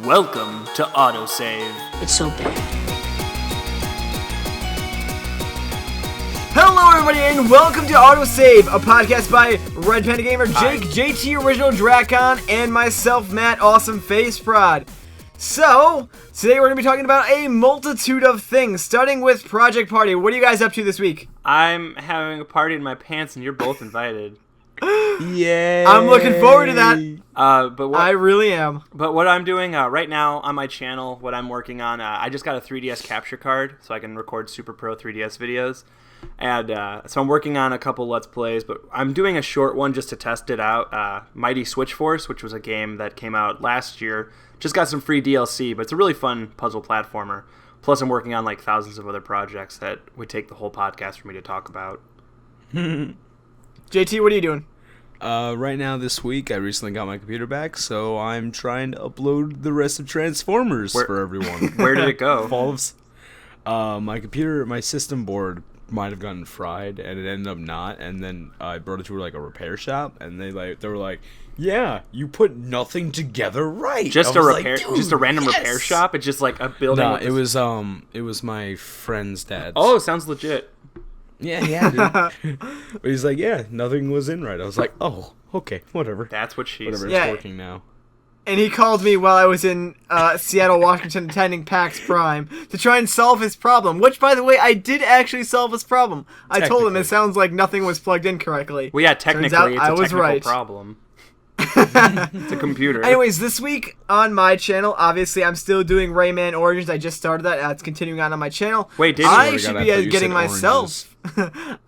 Welcome to Autosave. It's so bad. Hello everybody and welcome to Autosave, a podcast by Red Panda Gamer, Jake, JT Original Dracon, and myself, Matt Awesome Face Prod. So, today we're going to be talking about a multitude of things, starting with Project Party. What are you guys up to this week? I'm having a party in my pants and you're both invited. Yay! I'm looking forward to that. I really am. But what I'm doing right now on my channel, what I'm working on, I just got a 3DS capture card so I can record Super Pro 3DS videos. And so I'm working on a couple Let's Plays, but I'm doing a short one just to test it out. Mighty Switch Force, which was a game that came out last year, just got some free DLC, but it's a really fun puzzle platformer. Plus I'm working on like thousands of other projects that would take the whole podcast for me to talk about. JT, what are you doing? Right now this week, I recently got my computer back, so I'm trying to upload the rest of Transformers for everyone. Where did it go? My computer, my system board might have gotten fried, and it ended up not. And then I brought it to like a repair shop, and they were like, "Yeah, you put nothing together right." Just a repair, just a random repair shop. It's just like a building. No, it was my friend's dad's. Oh, sounds legit. Yeah, dude. But he's like, yeah, nothing was in right. I was like, oh, okay, whatever. That's what she Whatever, said. it's working now. And he called me while I was in Seattle, Washington, attending PAX Prime to try and solve his problem. Which, by the way, I did actually solve his problem. I told him it sounds like nothing was plugged in correctly. Well, yeah, technically, Turns out it's a technical problem. It's a computer. Anyways, this week on my channel, obviously, I'm still doing Rayman Origins. I just started that. It's continuing on my channel. Wait, did you? I should be getting myself.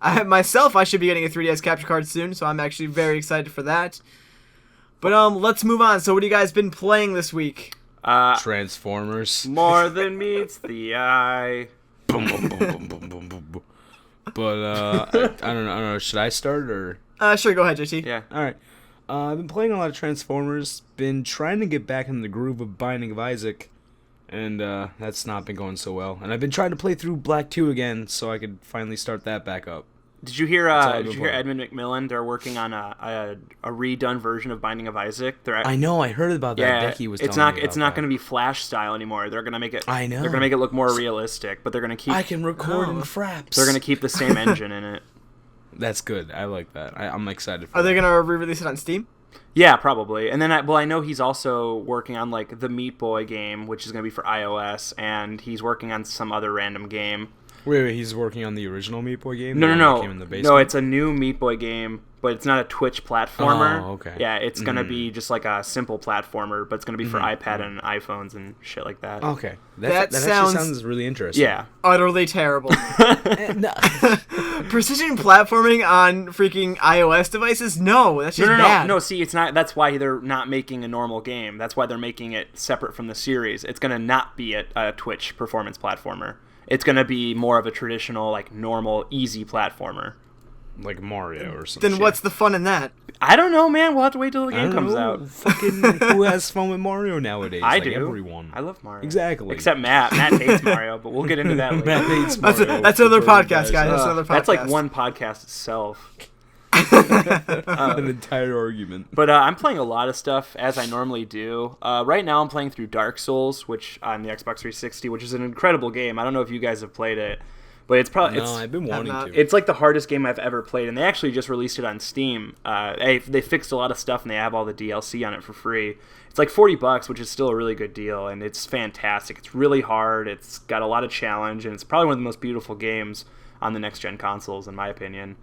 I should be getting a 3DS capture card soon, so I'm actually very excited for that. But let's move on. So, what have you guys been playing this week? Transformers. More than meets the eye. Boom, boom, boom, boom, boom, boom, boom, boom. But I don't know. Should I start or? Sure. Go ahead, JT. Yeah. All right. I've been playing a lot of Transformers, been trying to get back in the groove of Binding of Isaac, and that's not been going so well. And I've been trying to play through Black 2 again, so I could finally start that back up. Did you hear Edmund McMillan? They're working on a redone version of Binding of Isaac. I know, I heard about that. Yeah, Becky was it's telling not me it's about not that. going to be Flash style anymore. They're going to make it. I know. They're going to make it look more realistic, but they're going to keep. I can record in fraps. They're going to keep the same engine in it. That's good. I like that. I'm excited for Are that. they going to re-release it on Steam? Yeah, probably. And then, I know he's also working on, like, the Meat Boy game, which is going to be for iOS, and he's working on some other random game. Wait, he's working on the original Meat Boy game? No. No, it's a new Meat Boy game, but it's not a Twitch platformer. Oh, okay. Yeah, it's going to be just, like, a simple platformer, but it's going to be for iPad and iPhones and shit like that. Okay. That actually sounds really interesting. Yeah. Utterly terrible. Precision platforming on freaking iOS devices? No, that's just bad. No, see, it's not. That's why they're not making a normal game. That's why they're making it separate from the series. It's going to not be a Twitch performance platformer. It's going to be more of a traditional, like, normal, easy platformer. Like Mario or something. Then what's the fun in that? I don't know, man. We'll have to wait till the game comes out. Fucking who has fun with Mario nowadays? I like do. Everyone. I love Mario. Exactly. Except Matt. Matt hates Mario, but we'll get into that later. Matt hates Mario. That's another podcast, guys. That's another podcast. That's like one podcast itself. An entire argument. But I'm playing a lot of stuff, as I normally do. Right now I'm playing through Dark Souls, which on the Xbox 360, which is an incredible game. I don't know if you guys have played it. But it's probably I've been wanting to. It's like the hardest game I've ever played, and they actually just released it on Steam. They fixed a lot of stuff, and they have all the DLC on it for free. It's like $40, which is still a really good deal, and it's fantastic. It's really hard. It's got a lot of challenge, and it's probably one of the most beautiful games on the next gen consoles, in my opinion.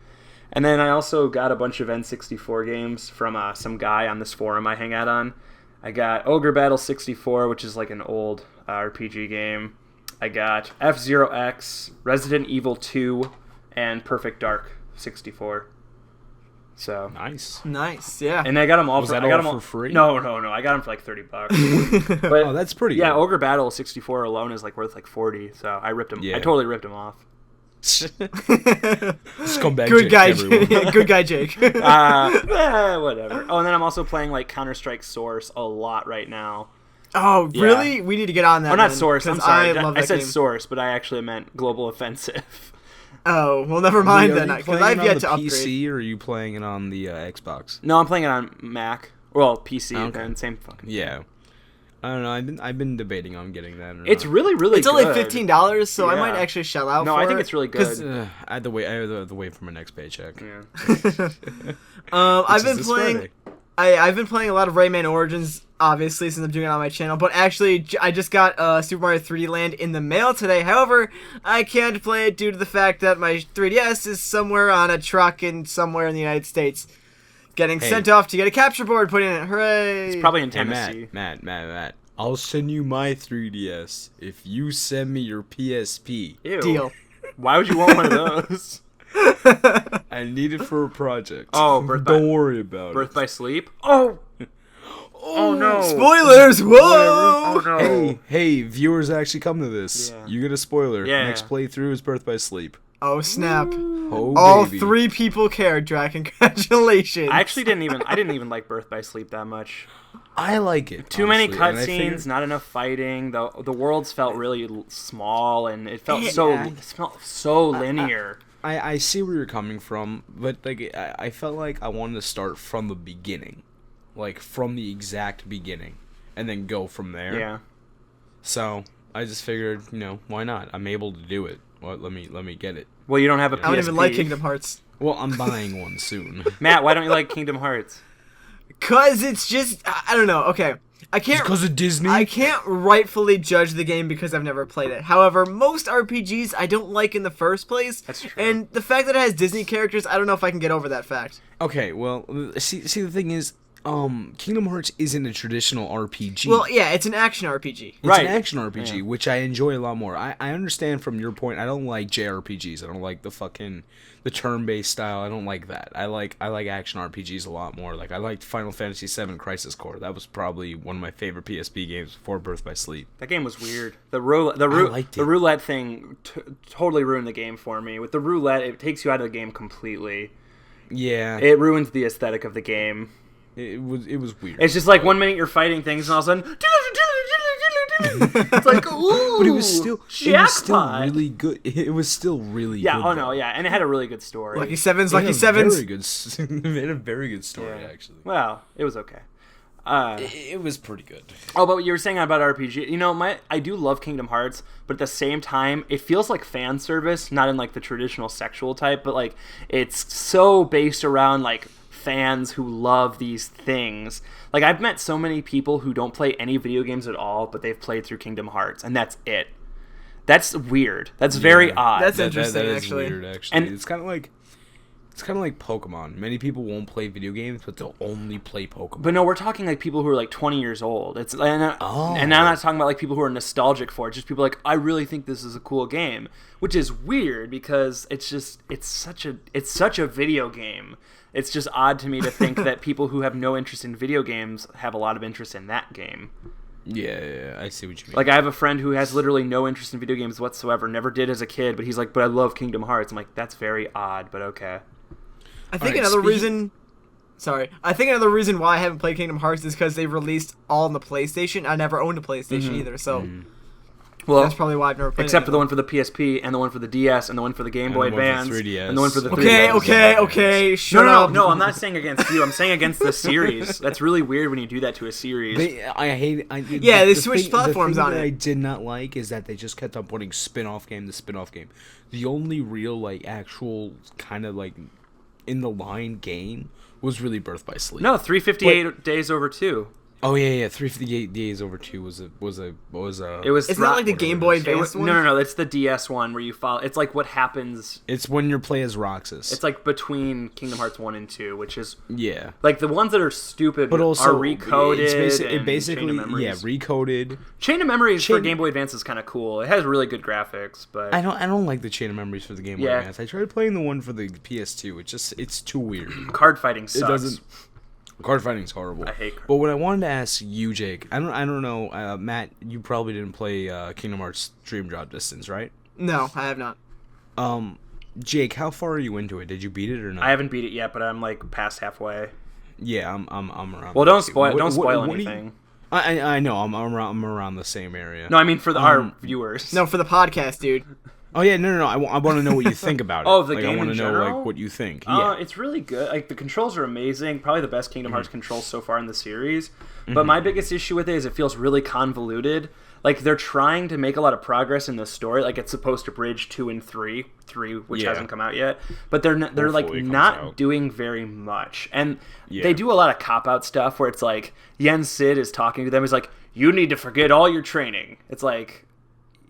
And then I also got a bunch of N64 games from some guy on this forum I hang out on. I got Ogre Battle 64, which is like an old RPG game. I got F-Zero X, Resident Evil 2, and Perfect Dark 64. So nice, yeah. And I got them all. Was for, that I got all them for free? No. I got them for like $30. But oh, that's pretty. Yeah, good. Ogre Battle 64 alone is like worth like $40. So I ripped them. Yeah. I totally ripped them off. Scumbag Good Jake, guy, everyone. good guy, Jake. Whatever. Oh, and then I'm also playing like Counter-Strike Source a lot right now. Oh, Yeah. really? We need to get on that. Oh, not then, Source. I'm 'cause sorry. I love I that said game. Source, but I actually meant Global Offensive. Oh, well, never mind Wait, then, are you because playing I've it yet on to the upgrade. PC, or are you playing it on the Xbox? No, I'm playing it on Mac. Well, PC, Okay. then same fucking. Yeah. I don't know. I've been debating on getting that. Or It's not. really, really It's good. only $15, so I Yeah. might actually shell out No, for I think it, it's really 'cause, good. I had to wait for my next paycheck. Yeah. I've Which is been this playing. Friday. I've been playing a lot of Rayman Origins, obviously, since I'm doing it on my channel. But actually, I just got Super Mario 3D Land in the mail today. However, I can't play it due to the fact that my 3DS is somewhere on a truck in somewhere in the United States, getting sent off to get a capture board put in it. Hooray! It's probably in Hey, Tennessee. Matt. I'll send you my 3DS if you send me your PSP. Ew. Deal. Why would you want one of those? I need it for a project. Oh, Birth by- Don't worry about Birth it. by Sleep? Oh! Oh no! Spoilers! Whoa! Oh no! Hey, viewers actually come to this. Yeah. You get a spoiler. Yeah. Next playthrough is Birth by Sleep. Oh snap! Oh, All baby. 3 people cared, Drac. Congratulations. I actually didn't even like Birth by Sleep that much. I like it. Too many honestly, and I cutscenes, figured- not enough fighting. The worlds felt really small, and it felt Yeah. so linear. I see where you're coming from, but like I felt like I wanted to start from the beginning, like from the exact beginning, and then go from there. Yeah. So I just figured, why not? I'm able to do it. Well, let me get it. Well, you don't have a PSP. I don't even like Kingdom Hearts. Well, I'm buying one soon. Matt, why don't you like Kingdom Hearts? Cause it's just I don't know. Okay, I can't. Because of Disney. I can't rightfully judge the game because I've never played it. However, most RPGs I don't like in the first place. That's true. And the fact that it has Disney characters, I don't know if I can get over that fact. Okay, well, see the thing is, Kingdom Hearts isn't a traditional RPG. Well, yeah, it's an action RPG. It's Right. an action RPG, Yeah. which I enjoy a lot more. I understand from your point. I don't like JRPGs. I don't like the turn-based style. I don't like that. I like action RPGs a lot more. Like I liked Final Fantasy VII Crisis Core. That was probably one of my favorite PSP games before Birth by Sleep. That game was weird. The liked it. roulette thing totally ruined the game for me. With the roulette, it takes you out of the game completely. Yeah, It ruins the aesthetic of the game. it was weird. It's just like 1 minute you're fighting things, and all of a sudden, it's like, ooh, But it was still jackpot. really good. It was still really Yeah. good. Oh no. Yeah, and it had a really good story. Lucky Sevens, It had Lucky a Sevens. Very good. It had a very good story, Yeah. actually. Well, it was okay. It was pretty good. Oh, but what you were saying about RPG, I do love Kingdom Hearts, but at the same time, it feels like fan service, not in like the traditional sexual type, but like it's so based around like fans who love these things. Like I've met so many people who don't play any video games at all, but they've played through Kingdom Hearts, and that's it. That's weird. That's very Yeah. odd. That's interesting, that is actually. weird, actually. And- It's kind of like Pokemon. Many people won't play video games, but they'll only play Pokemon. But no, we're talking like people who are like 20 years old. And Oh. I'm not talking about like people who are nostalgic for it. Just people like, I really think this is a cool game, which is weird because it's such a video game. It's just odd to me to think that people who have no interest in video games have a lot of interest in that game. Yeah, I see what you mean. Like I have a friend who has literally no interest in video games whatsoever, never did as a kid, but he's like, but I love Kingdom Hearts. I'm like, that's very odd, but okay. I think Alright, another speaking- reason why I haven't played Kingdom Hearts is because they released all on the PlayStation. I never owned a PlayStation either, so Well, that's probably why I've never played except it. for the one for the PSP and the one for the DS and the one for the Game Boy the one for Advance 3DS. and the one for the 3DS. Okay, shut No, up. no, I'm not saying against you. I'm saying against the series. That's really weird when you do that to a series. I hate. Yeah, they switched platforms the on thing that it. I did not like is that they just kept on putting spin-off game to spin-off game. The only real like actual kind of like in the line game was really Birth by Sleep. No, 358 days over 2. Oh yeah, 358 days over 2 was a. It was. Isn't that like the Game Boy It Advance was, one? no. It's the DS one where you follow. It's like what happens. It's when you play as Roxas. It's like between Kingdom Hearts 1 and 2, which is yeah. like the ones that are stupid But also are recoded. It basically Chain of Memories. recoded. Chain of Memories for Chain- Game Boy Advance is kind of cool. It has really good graphics, but I don't like the Chain of Memories for the Game Boy Yeah. Advance. I tried playing the one for the PS2. It's too weird. card fighting sucks. It doesn't. Card fighting's horrible. I hate card But what I wanted to ask you, Jake, I don't know, Matt, you probably didn't play Kingdom Hearts Dream Drop Distance, right? No, I have not. Jake, how far are you into it? Did you beat it or not? I haven't beat it yet, but I'm like past halfway. Yeah, I'm around. Well, there don't too. spoil. Don't spoil what do you- anything. I know I'm around the same area. No, I mean for our viewers. No, for the podcast, dude. Oh yeah, no. I want to know what you think about it. Oh, the like, game I want in to know general? like what you think. Yeah. It's really good. Like the controls are amazing. Probably the best Kingdom Hearts controls so far in the series. Mm-hmm. But my biggest issue with it is it feels really convoluted. Like they're trying to make a lot of progress in the story. Like it's supposed to bridge 2 and 3, which hasn't come out yet. But they're like Hopefully it comes not out. doing very much. And they do a lot of cop out stuff where it's like Yen Sid is talking to them. He's like, "You need to forget all your training." It's like,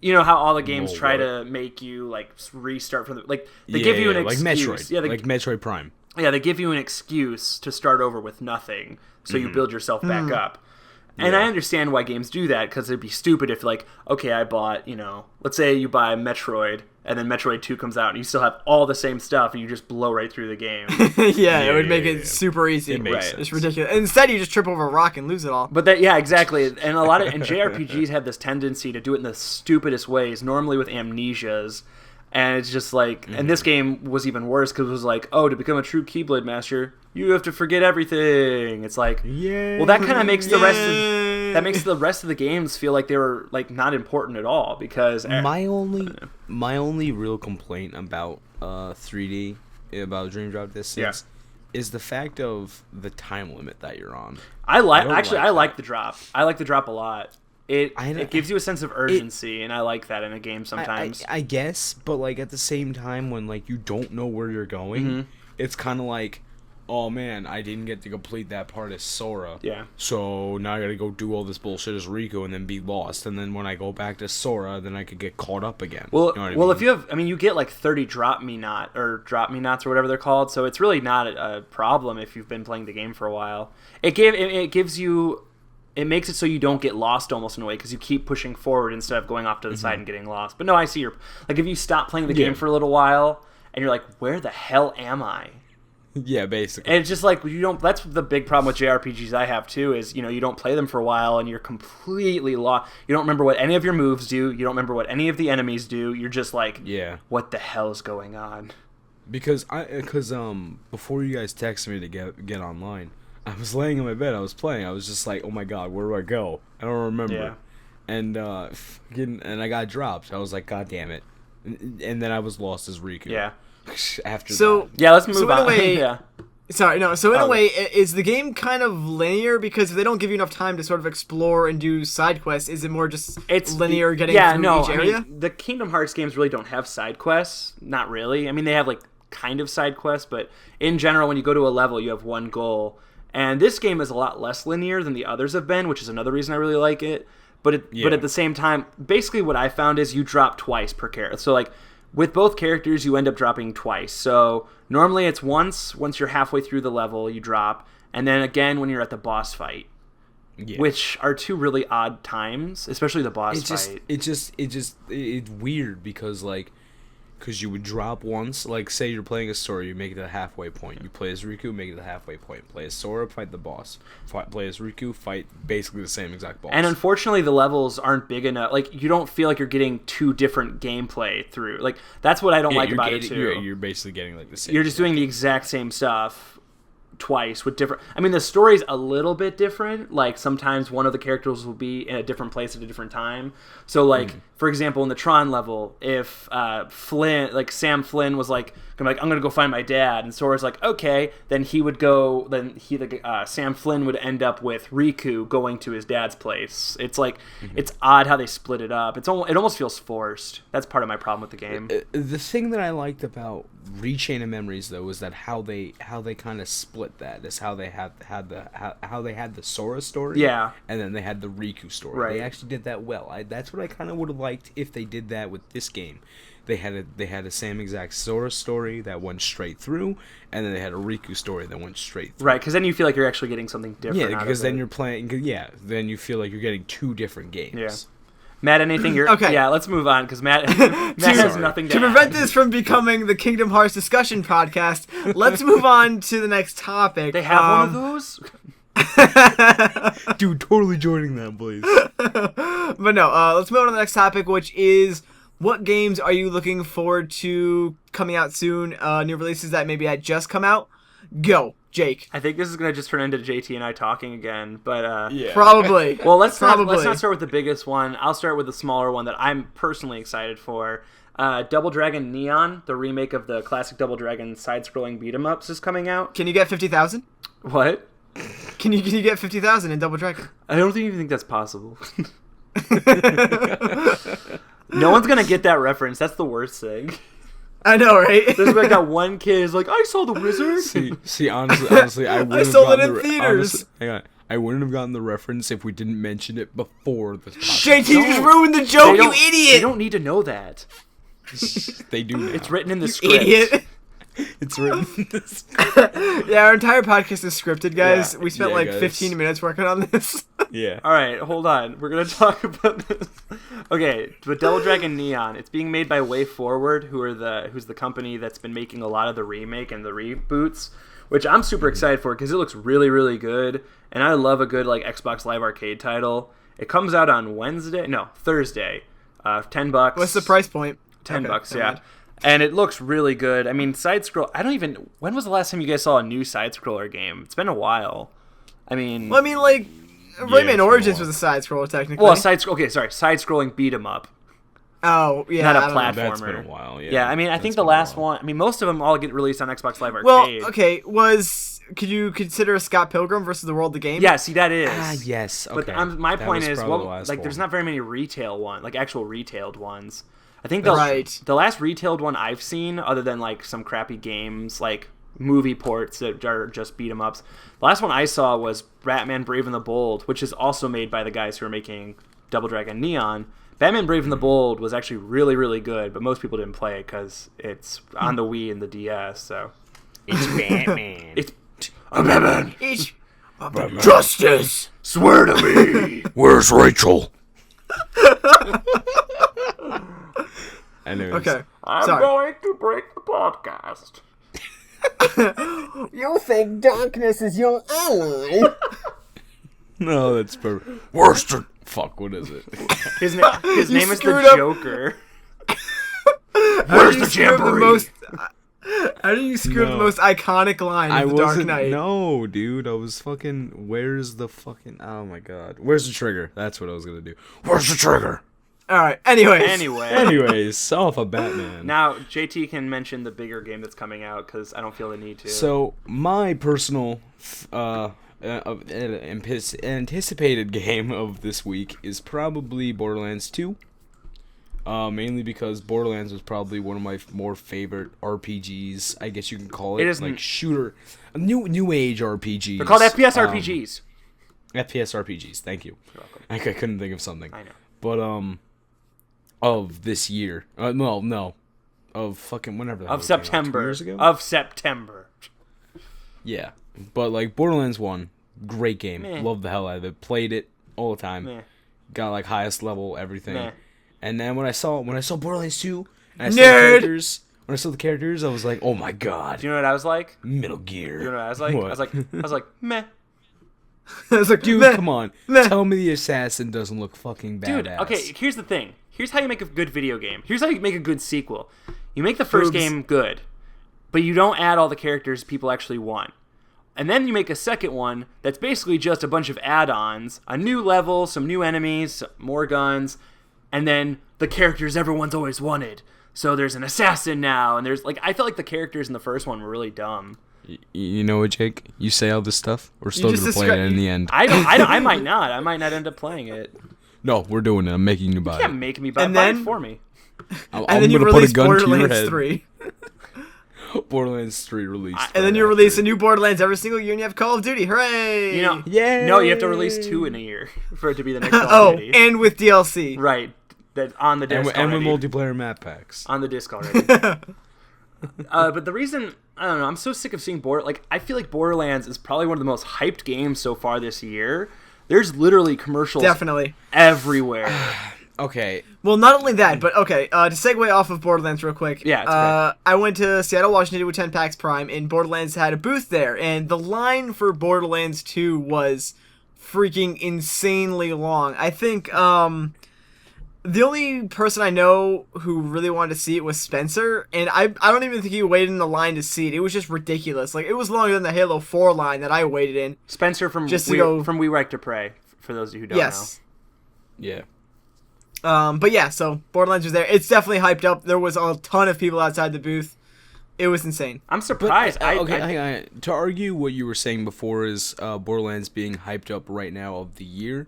you know how all the games try to make you like restart from the like they give you an excuse. Like Metroid, like Metroid Prime. Yeah, they give you an excuse to start over with nothing, so you build yourself back up. And I understand why games do that, because it'd be stupid if, like, okay, I bought, let's say you buy Metroid, and then Metroid 2 comes out, and you still have all the same stuff, and you just blow right through the game. It would make it super easy. It makes sense. It's ridiculous. Instead, you just trip over a rock and lose it all. But exactly. And and JRPGs have this tendency to do it in the stupidest ways, normally with amnesias. And it's just like, and this game was even worse because it was like, oh, to become a true Keyblade Master, you have to forget everything. It's like, well, that kind of makes the rest of the games feel like they were like not important at all, because my only real complaint about 3D, about Dream Drop Distance, is the fact of the time limit that you're on. I like the drop. I like the drop a lot. It gives you a sense of urgency, and I like that in a game sometimes. I guess, but like at the same time, when like you don't know where you're going, it's kind of like, oh man, I didn't get to complete that part as Sora. Yeah. So now I gotta go do all this bullshit as Riku and then be lost, and then when I go back to Sora, then I could get caught up again. Well, you know what I mean? if you have, you get like 30 drop me knots or whatever they're called, so it's really not a problem if you've been playing the game for a while. It makes it so you don't get lost almost in a way, because you keep pushing forward instead of going off to the side and getting lost. But no, I see your... Like, if you stop playing the game for a little while, and you're like, where the hell am I? Yeah, basically. And it's just like, you don't... That's the big problem with JRPGs I have, too, is, you don't play them for a while, and you're completely lost. You don't remember what any of your moves do. You don't remember what any of the enemies do. You're just like, what the hell is going on? Because before you guys texted me to get online, I was laying in my bed, I was playing, I was just like, oh my god, where do I go? I don't remember. Yeah. And I got dropped. I was like, god damn it. And then I was lost as Riku. Yeah. After that. Yeah, let's move on. In a way, yeah. Sorry, no. So in a way, is the game kind of linear? Because if they don't give you enough time to sort of explore and do side quests, is it more just linear getting through each area? The Kingdom Hearts games really don't have side quests. Not really. They have like kind of side quests, but in general, when you go to a level, you have one goal. And this game is a lot less linear than the others have been, which is another reason I really like it. But at the same time, basically what I found is you drop twice per character. So like with both characters, you end up dropping twice. So normally it's once you're halfway through the level, you drop, and then again when you're at the boss fight. Yeah. Which are two really odd times, especially the boss fight. It's weird because you would drop once, like say you're playing a story, you make it to the halfway point. You play as Riku, make it to the halfway point. Play as Sora, fight the boss. Play as Riku, fight basically the same exact boss. And unfortunately, the levels aren't big enough. Like, you don't feel like you're getting two different gameplay through. Like, that's what I don't like about it, too. You're basically getting, like, the same. You're just doing the exact same stuff twice with different... the story's a little bit different. Like, sometimes one of the characters will be in a different place at a different time. So, like, for example, in the Tron level, if Sam Flynn was like, I'm going to go find my dad, and Sora's like, okay, then Sam Flynn would end up with Riku going to his dad's place. It's like, it's odd how they split it up. It almost feels forced. That's part of my problem with the game. The thing that I liked about Rechain of Memories, though, was that how they kind of split that. Is how they had the Sora story, and then they had the Riku story. Right. They actually did that well. That's what I kind of would have liked if they did that with this game. They had the same exact Sora story that went straight through, and then they had a Riku story that went straight through. Right, because then you feel like you're actually getting something different. Yeah, because then you're playing. Yeah, then you feel like you're getting two different games. Yeah. Matt, anything you're... Okay. Yeah, let's move on, because Matt has nothing to To add. prevent this from becoming the Kingdom Hearts discussion podcast, let's move on to the next topic. They have one of those? Dude, totally joining that, please. But no, let's move on to the next topic, which is... What games are you looking forward to coming out soon? New releases that maybe had just come out? Go, Jake. I think this is going to just turn into JT and I talking again, but... Yeah. Probably. Well, let's not start with the biggest one. I'll start with the smaller one that I'm personally excited for. Double Dragon Neon, the remake of the classic Double Dragon side-scrolling beat-em-ups, is coming out. Can you get 50,000? What? Can you get 50,000 in Double Dragon? I don't even think that's possible. No one's gonna get that reference. That's the worst thing. I know, right? There's like that one kid who's like, I saw the wizard. See, honestly, I wouldn't I have sold it gotten in theaters. Honestly, hang on. I wouldn't have gotten the reference if we didn't mention it before the podcast. JT just ruined the joke, you They idiot! don't need to know that. They do now. It's written in the script. Idiot. It's written in this. Yeah, our entire podcast is scripted, guys. Yeah. We spent Yeah, like guys. 15 minutes working on this. Yeah. All right, hold on. We're gonna talk about this. Okay, but Double Dragon Neon. It's being made by Way Forward, who's the company that's been making a lot of the remake and the reboots, which I'm super excited for because it looks really, really good, and I love a good like Xbox Live Arcade title. It comes out on Thursday. $10. What's the price point? $10, Okay, yeah. never mind. And it looks really good. I mean, side scroll. When was the last time you guys saw a new side scroller game? It's been a while. I mean, Well, I mean, like, it's Rayman been a Origins while. was a side scroller, technically. well, side scrolling beat 'em up, Oh, yeah. not I a don't know. platformer. That's been a while, yeah. Yeah, I mean, I think the last one. I mean, most of them all get released on Xbox Live Arcade. Well, okay, could you consider Scott Pilgrim versus the World the game? Yeah, see, that is. Yes. But Okay. my That point was is, probably the well, last like, one. there's not very many retail actual retailed ones. I think Right. the last retailed one I've seen, other than like some crappy games like movie ports that are just beat 'em ups, the last one I saw was Batman Brave and the Bold, which is also made by the guys who are making Double Dragon Neon. Batman Brave and the Bold was actually really, really good, but most people didn't play it because it's on the Wii and the DS. So It's Batman. it's Batman. Each Justice, swear to me. Where's Rachel? Anyways. Okay. I'm Sorry. going to break the podcast. You think darkness is your ally? No, that's perfect. Where's the... Fuck, what is it? His name is the screwed up. Joker. Where's the jamboree? How do you screw up the most iconic line I of the Dark wasn't... Knight? No, dude. I was fucking... Where's the fucking... Oh, my God. Where's the trigger? That's what I was gonna do. Where's the trigger? Alright, anyways. Anyways, off of Batman. Now JT can mention the bigger game that's coming out because I don't feel the need to. So, my personal anticipated game of this week is probably Borderlands 2. Mainly because Borderlands was probably one of my more favorite RPGs, I guess you can call it. It isn't- like shooter, new age RPGs. they're called FPS RPGs. FPS RPGs. Thank you. You're welcome. I couldn't think of something. I know. But of this year. No. Of fucking whenever. The hell Of it came out, 2 September. years ago? Of September. Yeah. But like Borderlands 1, great game. Meh. Loved the hell out of it. Played it all the time. Meh. Got like highest level everything. Meh. And then when I saw Borderlands 2 and I saw Nerd! the characters, I was like, "Oh my god. Do you know what I was like? Metal Gear." You know what I was like? What? I was like, meh. I was like, Dude, meh. come on. Meh. Tell me the assassin doesn't look fucking badass. Dude, okay, here's the thing. Here's how you make a good video game. Here's how you make a good sequel. You make the first Boobs. game good, but you don't add all the characters people actually want. And then you make a second one that's basically just a bunch of add-ons, a new level, some new enemies, more guns, and then the characters everyone's always wanted. So there's an assassin now, and there's like I felt like the characters in the first one were really dumb. You know what, Jake? You say all this stuff. We're still just gonna play it descri- in the end. I might not. I might not end up playing it. No, we're doing it. I'm making you buy You it. can't make me buy And buy it then- for me. I'm And then you gonna put a release gun to your Borderlands head. 3. Borderlands 3 released. And then you release a new Borderlands every single year and you have Call of Duty. Hooray! You know, Yay! no, you have to release 2 in a year for it to be the next Call Oh, of Duty. and with DLC. Right, that on the disc and with already. multiplayer map packs. On the disc already. But the reason I don't know, I'm so sick of seeing I feel like Borderlands is probably one of the most hyped games so far this year. There's literally commercials Definitely. everywhere. Okay. Well, not only that, but okay, to segue off of Borderlands real quick. Yeah, it's great. I went to Seattle, Washington with 10 PAX Prime, and Borderlands had a booth there, and the line for Borderlands 2 was freaking insanely long. I think, the only person I know who really wanted to see it was Spencer, and I don't even think he waited in the line to see it. It was just ridiculous. Like, it was longer than the Halo 4 line that I waited in. Spencer from Just to go- from We Like to Pray, for those of you who don't Yes. Yeah. But yeah, so Borderlands was there. It's definitely hyped up. There was a ton of people outside the booth. It was insane. I'm surprised. To argue what you were saying before is Borderlands being hyped up right now of the year,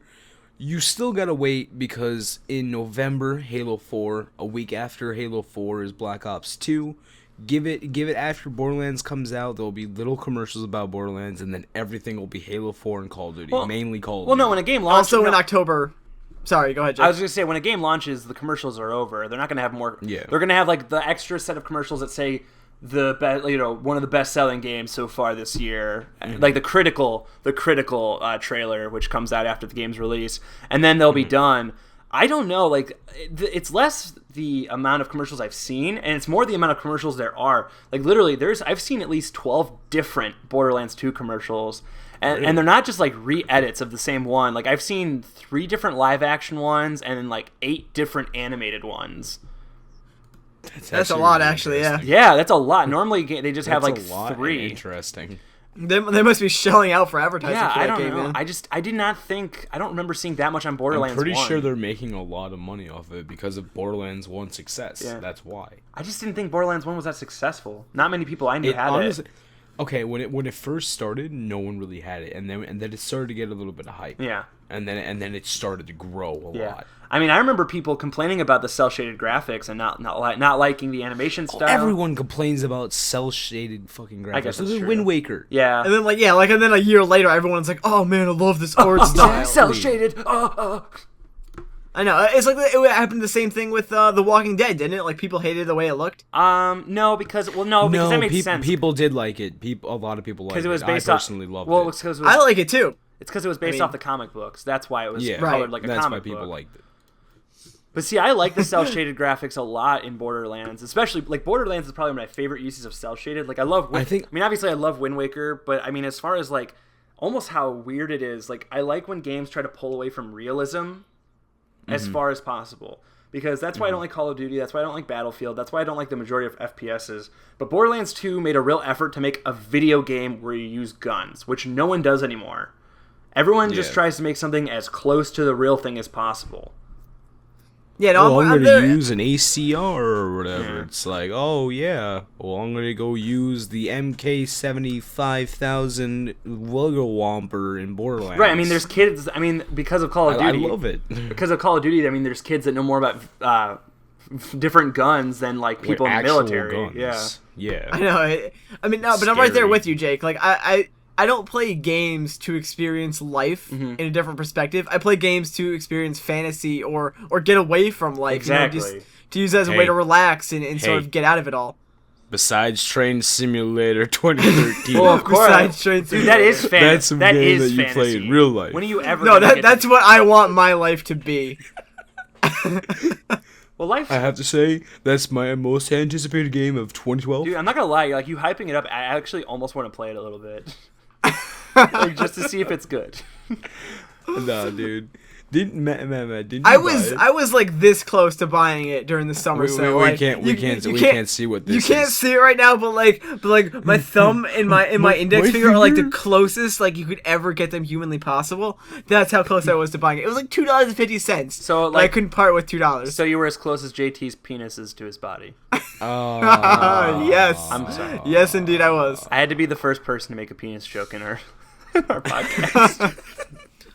you still gotta wait because in November, Halo 4, a week after Halo 4 is Black Ops 2. Give it after Borderlands comes out. There'll be little commercials about Borderlands, and then everything will be Halo 4 and Call of Duty, mainly Call of Duty. Well, no, when a game launches... Also in October... Sorry, go ahead, Jake. I was going to say, when a game launches, the commercials are over. They're not going to have more... Yeah. They're going to have, like, the extra set of commercials that say one of the best-selling games so far this year. Mm-hmm. Like, the critical trailer, which comes out after the game's release. And then they'll be done. I don't know, like, it's less the amount of commercials I've seen, and it's more the amount of commercials there are. Like, literally, I've seen at least 12 different Borderlands 2 commercials, and they're not just, like, re-edits of the same one. Like, I've seen 3 different live-action ones, and then, like, 8 different animated ones. That's a lot, actually, yeah. Yeah, that's a lot. Normally, they just have, like, 3. Interesting. They must be shelling out for advertising for that game, know. Man. I did not think... I don't remember seeing that much on Borderlands 1. I'm pretty sure they're making a lot of money off of it because of Borderlands 1's success. Yeah. That's why. I just didn't think Borderlands 1 was that successful. Not many people I knew had it. Okay, when it first started, no one really had it, and then it started to get a little bit of hype. Yeah. And then it started to grow a lot. I mean, I remember people complaining about the cell-shaded graphics and not liking the animation style. Everyone complains about cell-shaded fucking graphics. I guess that's true. Wind Waker. Yeah. And then and then a year later, everyone's like, "Oh man, I love this art style." Cell-shaded. I know. It's like it happened the same thing with The Walking Dead, didn't it? Like people hated the way it looked. No, because that made sense. People did like it. A lot of people liked it. Because it was based I personally loved it. I like it too. It's because it was based off the comic books. That's why it was colored like a comic book. That's why people liked it. But see, I like the cel-shaded graphics a lot in Borderlands, especially like Borderlands is probably my favorite uses of cel-shaded. Like I mean, obviously I love Wind Waker, but I mean, as far as like almost how weird it is, like I like when games try to pull away from realism as far as possible. Because that's why I don't like Call of Duty, that's why I don't like Battlefield, that's why I don't like the majority of FPSs. But Borderlands 2 made a real effort to make a video game where you use guns, which no one does anymore. Everyone just tries to make something as close to the real thing as possible. Yeah, no, I'm going to use an ACR or whatever. Yeah. It's like, I'm going to go use the MK75,000 Wuggerwomper in Borderlands. Right, I mean, there's kids, because of Call of Duty. I love it. Because of Call of Duty, I mean, there's kids that know more about different guns than, like, people in the military. Guns. Yeah. I know. But I'm right there with you, Jake. Like, I don't play games to experience life in a different perspective. I play games to experience fantasy or get away from life. Exactly. Just to use it as a way to relax and sort of get out of it all. Besides Train Simulator 2013. Well, of course. Besides Train Simulator. Dude, that is fantasy. That's some game that you play in real life. When are you ever that's what I want my life to be. Well, life. I have to say, that's my most anticipated game of 2012. Dude, I'm not going to lie. Like, you hyping it up, I actually almost want to play it a little bit. Like, just to see if it's good. Nah, dude. Didn't you I was like this close to buying it during the summer sale. We can't see what this is. You can't see it right now, but my thumb and my index finger are like the closest like you could ever get them humanly possible. That's how close I was to buying it. It was like $2.50. So like I couldn't part with $2. So you were as close as JT's penis is to his body. Yes. I'm sorry. Yes, indeed, I was. I had to be the first person to make a penis joke in our podcast.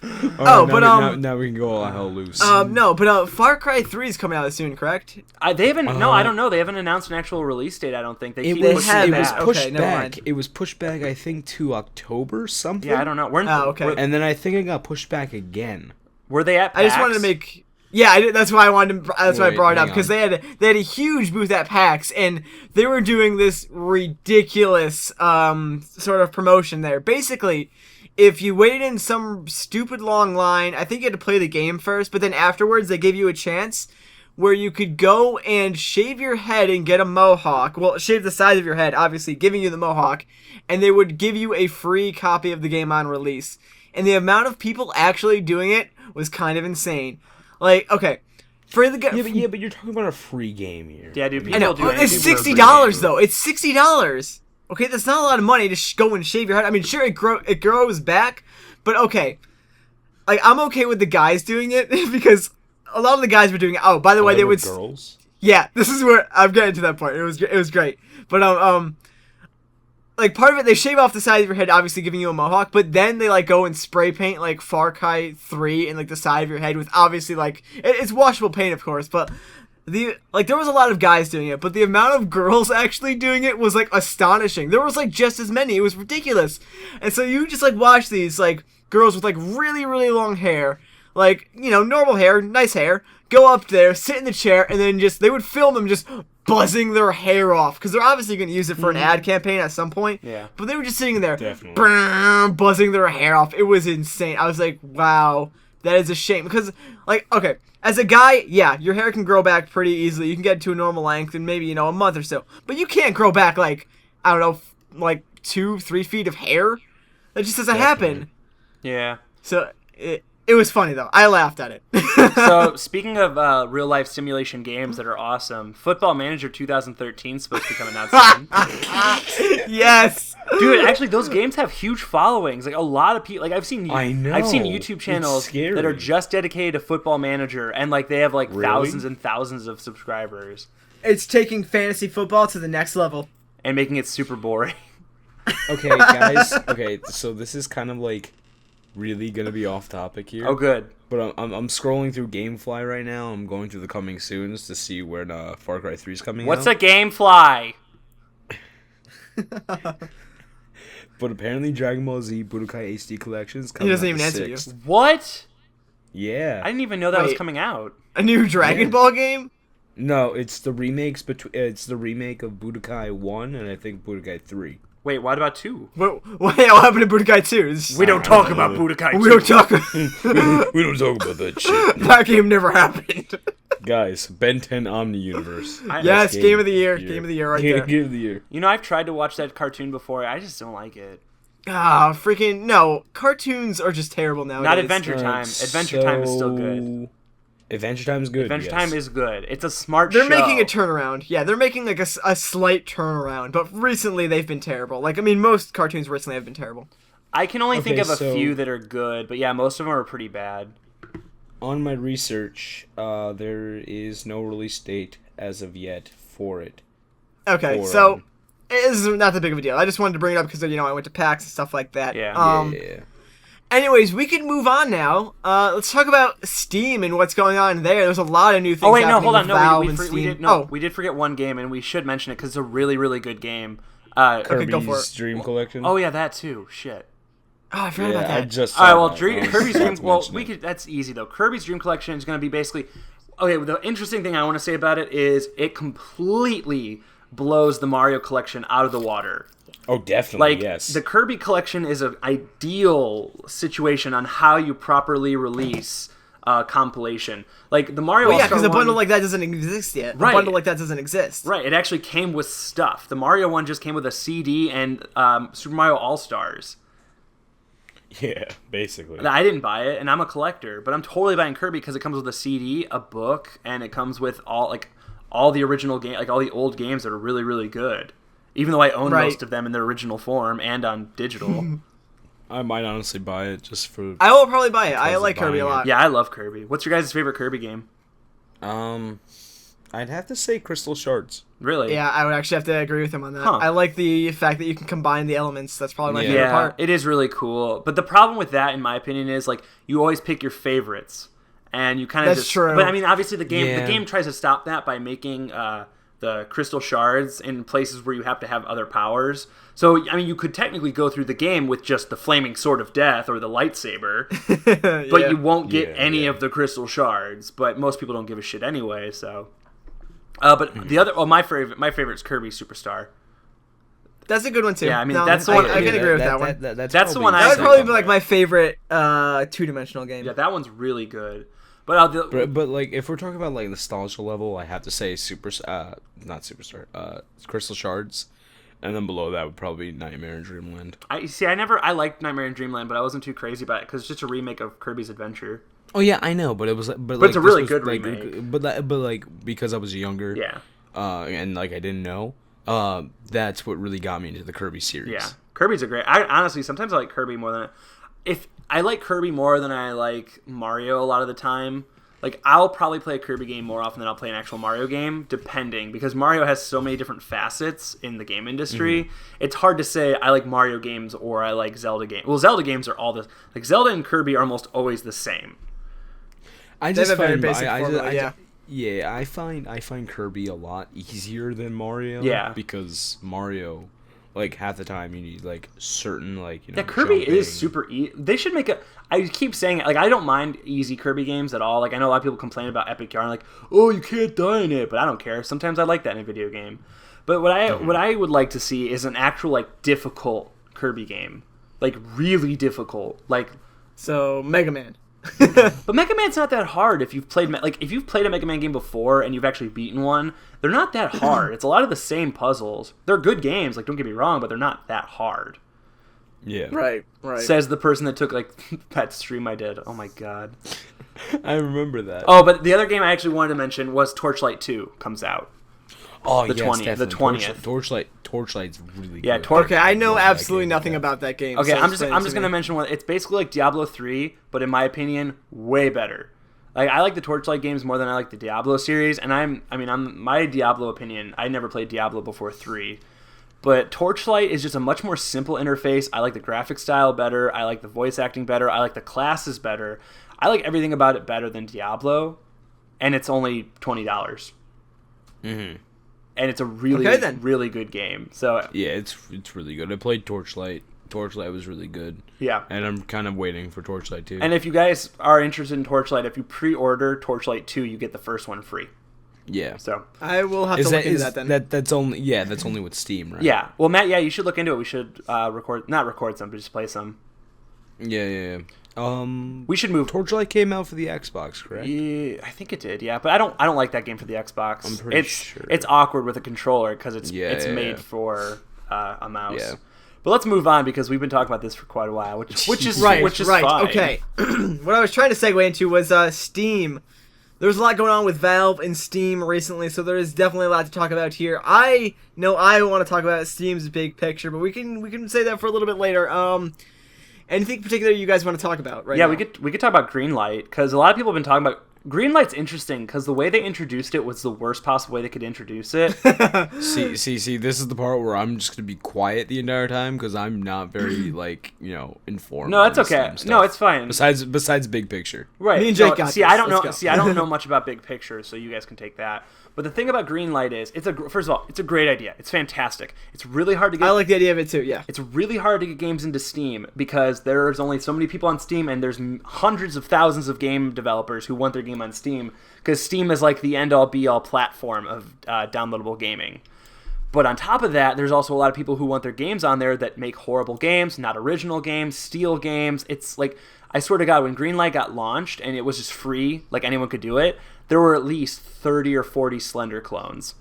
Now we can go all hell loose. Far Cry 3 is coming out soon, correct? They haven't. No, I don't know. They haven't announced an actual release date. I don't think it was pushed back. It was pushed back, I think, to October something. Yeah, I don't know. Okay. And then I think it got pushed back again. Were they at PAX? I just wanted to make. Yeah, I did, that's why I wanted to. That's why I brought it up because they had a huge booth at PAX and they were doing this ridiculous sort of promotion there. Basically, if you waited in some stupid long line, I think you had to play the game first, but then afterwards they gave you a chance where you could go and shave your head and get a mohawk. Well, shave the size of your head, obviously, giving you the mohawk, and they would give you a free copy of the game on release. And the amount of people actually doing it was kind of insane. Like, okay, for the but you're talking about a free game here. Yeah, dude. I know. It's $60 though. It's $60. Okay, that's not a lot of money to go and shave your head. I mean, sure, it grows back, but okay. Like, I'm okay with the guys doing it because a lot of the guys were doing it. Oh, by the way, they would girls. Yeah, this is where I'm getting to that part. It was great. But like part of it, they shave off the side of your head, obviously giving you a mohawk. But then they like go and spray paint like Far Cry 3 and like the side of your head with obviously like it's washable paint, of course. But there was a lot of guys doing it, but the amount of girls actually doing it was like astonishing. There was like just as many. It was ridiculous. And so you just like watch these like girls with like really, really long hair, like, you know, normal hair, nice hair, go up there, sit in the chair, and then they would film them just buzzing their hair off, because they're obviously going to use it for an ad campaign at some point. Yeah. But they were just sitting there, Definitely. buzzing their hair off. It was insane. I was like, wow, that is a shame. Because, like, okay, as a guy, yeah, your hair can grow back pretty easily. You can get to a normal length in maybe, you know, a month or so. But you can't grow back, like, I don't know, like 2-3 feet of hair. That just doesn't happen. Yeah. So, it was funny, though. I laughed at it. So, speaking of real-life simulation games that are awesome, Football Manager 2013 is supposed to be coming out soon. Yes! Dude, actually, those games have huge followings. Like, a lot of people... Like, I've seen YouTube channels that are just dedicated to Football Manager, and, like, they have, like, thousands and thousands of subscribers. It's taking fantasy football to the next level. And making it super boring. Okay, guys. Okay, so this is kind of, like, really gonna be off topic here. Oh, good. But I'm scrolling through GameFly right now. I'm going through the coming soons to see when Far Cry 3 is coming What's out. a GameFly? But apparently Dragon Ball Z Budokai HD Collection is coming He doesn't out even the answer you. 6th. What? Yeah. I didn't even know that was Wait. coming out. A new Dragon Ball game? No, it's the remakes it's the remake of Budokai 1 and I think Budokai 3. Wait, what about 2? What happened to Budokai 2? We don't talk about Budokai 2. We don't talk. We don't talk about that shit. That game never happened. Guys, Ben 10 Omni Universe. Yes, game of the year. Game of the year right there. Game of the year. You know, I've tried to watch that cartoon before. I just don't like it. Ah, freaking no. Cartoons are just terrible nowadays. Not Adventure Time. Adventure Time is still good. Adventure Time is good. Adventure yes. Time is good. It's a smart They're show. making a turnaround. Yeah, they're making like a slight turnaround. But recently they've been terrible. Like, I mean, most cartoons recently have been terrible. I can only think of a so- few that are good, but yeah, most of them are pretty bad. On my research, there is no release date as of yet for it. Okay, Or, so this is not that big of a deal. I just wanted to bring it up because, you know, I went to PAX and stuff like that. Yeah. Yeah. Anyways, we can move on now. Let's talk about Steam and what's going on there. There's a lot of new things. Oh wait, no, happening hold on. with No, Valve we and did Steam. we did forget one game, and we should mention it because it's a really, really good game. Okay, go for Kirby's it. Dream Collection. Oh yeah, that too. Shit. Oh, I forgot about I that. just. All right, saw well, that. Kirby's I was Dream. about to Well, mention we it. could. That's easy though. Kirby's Dream Collection is going to be basically. Okay, the interesting thing I want to say about it is it completely blows the Mario collection out of the water. Oh, definitely. Like, yes. the Kirby collection is an ideal situation on how you properly release a compilation. Like, the Mario Well, yeah, All-Star because a bundle one- like that doesn't exist yet. Right. A bundle like that doesn't exist. Right, it actually came with stuff. The Mario one just came with a CD and Super Mario All-Stars. Yeah, basically. I didn't buy it, and I'm a collector, but I'm totally buying Kirby because it comes with a CD, a book, and it comes with all the original game, like all the old games that are really, really good. Even though I own Right. most of them in their original form and on digital. I might honestly buy it just for. I will probably buy it. I Because like of Kirby a buying it. lot. Yeah, I love Kirby. What's your guys' favorite Kirby game? I'd have to say Crystal Shards. Really? Yeah, I would actually have to agree with him on that. Huh. I like the fact that you can combine the elements. That's probably my favorite Yeah, part. it is really cool. But the problem with that, in my opinion, is like you always pick your favorites, and you kind of That's just. true. But I mean, obviously, the Yeah. game tries to stop that by making the crystal shards in places where you have to have other powers. So I mean, you could technically go through the game with just the flaming sword of death or the lightsaber, but Yeah. you won't get Yeah, any yeah. of the crystal shards. But most people don't give a shit anyway. So. But the other, my favorite is Kirby Superstar. That's a good one too. Yeah, I mean, No, that's the one- I can agree with that one. That's the one I That would think probably of be like there. my favorite two-dimensional game. Yeah, that one's really good. But But like, if we're talking about like nostalgia level, I have to say not Superstar, Crystal Shards, and then below that would probably be Nightmare in Dreamland. I liked Nightmare in Dreamland, but I wasn't too crazy about it because it's just a remake of Kirby's Adventure. Oh yeah, I know, but it was but it's a really this good was, like, remake. But like because I was younger, Yeah, and like I didn't know, that's what really got me into the Kirby series. yeah. Kirby's a great. I honestly sometimes I like Kirby more than if I like Kirby more than I like Mario a lot of the time. Like, I'll probably play a Kirby game more often than I'll play an actual Mario game, depending, because Mario has so many different facets in the game industry. Mm-hmm. It's hard to say I like Mario games or I like Zelda games. Well, Zelda games are all the... Like, Zelda and Kirby are almost always the same. I just find... Very basic formula, yeah, I find Kirby a lot easier than Mario. Yeah. Because Mario... Like, half the time you need, like, certain, like, you know, yeah, Kirby jumping. is super easy. They should make a... I keep saying it. Like, I don't mind easy Kirby games at all. Like, I know a lot of people complain about Epic Yarn, like, oh, you can't die in it. But I don't care. Sometimes I like that in a video game. But what I would like to see is an actual, like, difficult Kirby game. Like, really difficult. Like... So, Mega Man. But Mega Man's not that hard if you've played a Mega Man game before and you've actually beaten one. They're not that hard. It's a lot of the same puzzles. They're good games, like, don't get me wrong, but they're not that hard. Yeah. Right. Says the person that took, like, that stream I did. Oh my god. I remember that. Oh, but the other game I actually wanted to mention was Torchlight 2 comes out. Oh, the 20th. The 20th. Torchlight's really good. Yeah, okay, I know absolutely nothing about that game. Okay, so I'm just gonna mention one. It's basically like Diablo 3, but in my opinion, way better. Like, I like the Torchlight games more than I like the Diablo series, and I'm my Diablo opinion. I never played Diablo before 3, but Torchlight is just a much more simple interface. I like the graphic style better. I like the voice acting better. I like the classes better. I like everything about it better than Diablo, and it's only $20. Mm-hmm. And it's a really, really good game. So yeah, it's really good. I played Torchlight. Torchlight was really good. Yeah. And I'm kind of waiting for Torchlight 2. And if you guys are interested in Torchlight, if you pre-order Torchlight 2, you get the first one free. Yeah. So I will have to look into that then. That's only with Steam, right? Yeah. Well, Matt, you should look into it. We should not record some, but just play some. Yeah. We should move. Torchlight came out for the Xbox, correct? Yeah, I think it did. Yeah, but I don't like that game for the Xbox. I'm pretty sure it's awkward with a controller because it's made for a mouse. Yeah. But let's move on because we've been talking about this for quite a while, which is right. fine. Okay. What I was trying to segue into was Steam. There's a lot going on with Valve and Steam recently, so there is definitely a lot to talk about here. I know I want to talk about Steam's big picture, but we can say that for a little bit later. Anything particular you guys want to talk about right now? Yeah, we could talk about Greenlight, because a lot of people have been talking about... Greenlight's interesting, because the way they introduced it was the worst possible way they could introduce it. See, this is the part where I'm just going to be quiet the entire time, because I'm not very, informed. No, that's okay. No, it's fine. Besides big picture. Right. Me and Jake got See, this. I don't know. Let's go. See, I don't know much about big picture, so you guys can take that. But the thing about Greenlight is, first of all, it's a great idea. It's fantastic. It's really hard to get. I like the idea of it too. Yeah. It's really hard to get games into Steam because there's only so many people on Steam, and there's hundreds of thousands of game developers who want their game on Steam because Steam is like the end-all be-all platform of downloadable gaming. But on top of that, there's also a lot of people who want their games on there that make horrible games, not original games, steal games. It's like, I swear to God, when Greenlight got launched and it was just free, like anyone could do it, there were at least 30 or 40 Slender clones.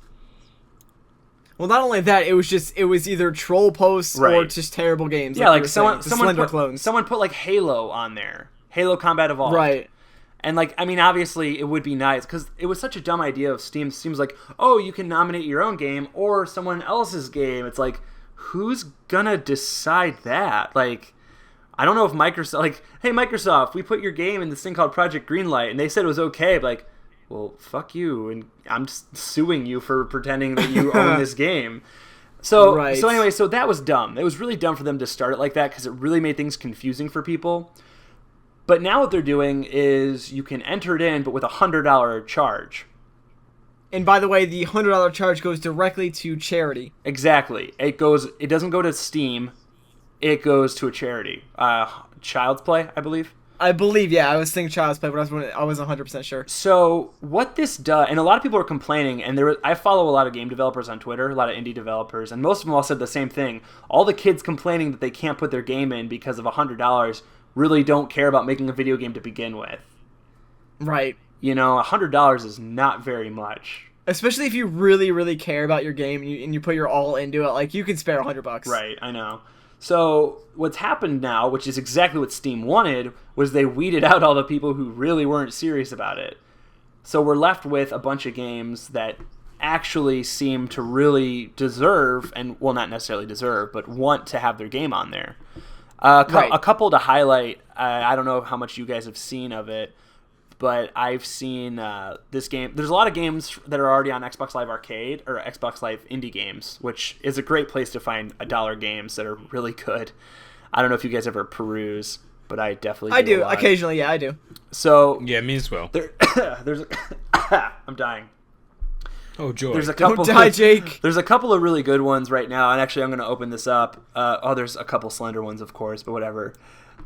Well, not only that, it was either troll posts or Right. just terrible games. Yeah, like someone someone put like Halo on there. Halo Combat Evolved. Right. And obviously it would be nice because it was such a dumb idea of Steam. Steam's like, oh, you can nominate your own game or someone else's game. It's like, who's gonna decide that? Like, I don't know if Microsoft, hey Microsoft, we put your game in this thing called Project Greenlight, and they said it was okay. But like, well, fuck you, and I'm just suing you for pretending that you own this game. So anyway, so that was dumb. It was really dumb for them to start it like that because it really made things confusing for people. But now what they're doing is you can enter it in, but with $100 charge. And by the way, the $100 charge goes directly to charity. Exactly. It doesn't go to Steam. It goes to a charity. Child's Play, I believe. I believe, yeah. I was thinking Child's Play, but I wasn't 100% sure. So what this does, and a lot of people are complaining, and I follow a lot of game developers on Twitter, a lot of indie developers, and most of them all said the same thing. All the kids complaining that they can't put their game in because of $100 really don't care about making a video game to begin with. Right. You know, $100 is not very much. Especially if you really, really care about your game and you put your all into it. Like, you can spare $100. Right, I know. So what's happened now, which is exactly what Steam wanted, was they weeded out all the people who really weren't serious about it. So we're left with a bunch of games that actually seem to really deserve, and well, not necessarily deserve, but want to have their game on there. A couple to highlight. I don't know how much you guys have seen of it. but I've seen this game. There's a lot of games that are already on Xbox Live Arcade or Xbox Live Indie Games, which is a great place to find $1 games that are really good. I don't know if you guys ever peruse, but I definitely do. I do a lot. occasionally. Yeah, I do. So Yeah, me as well. there's I'm dying. Oh, joy. There's a couple. Don't die, Jake. There's a couple of really good ones right now, and actually I'm going to open this up. There's a couple Slender ones, of course, but whatever.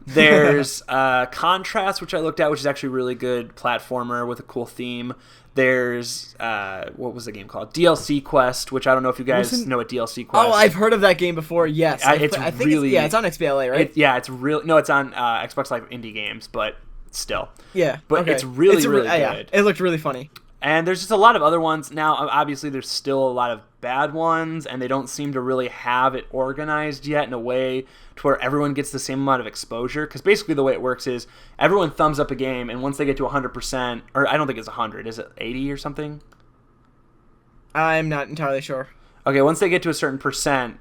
There's Contrast, which I looked at, which is actually a really good platformer with a cool theme. There's what was the game called? DLC Quest, which I don't know if you guys know what DLC Quest. Oh, I've heard of that game before. Yes, I think it's on XBLA, right? It's real. No, it's on Xbox Live Indie Games, but still. Yeah, but okay. it's really good. Yeah, it looked really funny. And there's just a lot of other ones. Now, obviously, there's still a lot of bad ones, and they don't seem to really have it organized yet in a way to where everyone gets the same amount of exposure. Because basically the way it works is everyone thumbs up a game, and once they get to 100%, or I don't think it's 100, is it 80 or something? I'm not entirely sure. Okay, once they get to a certain percent,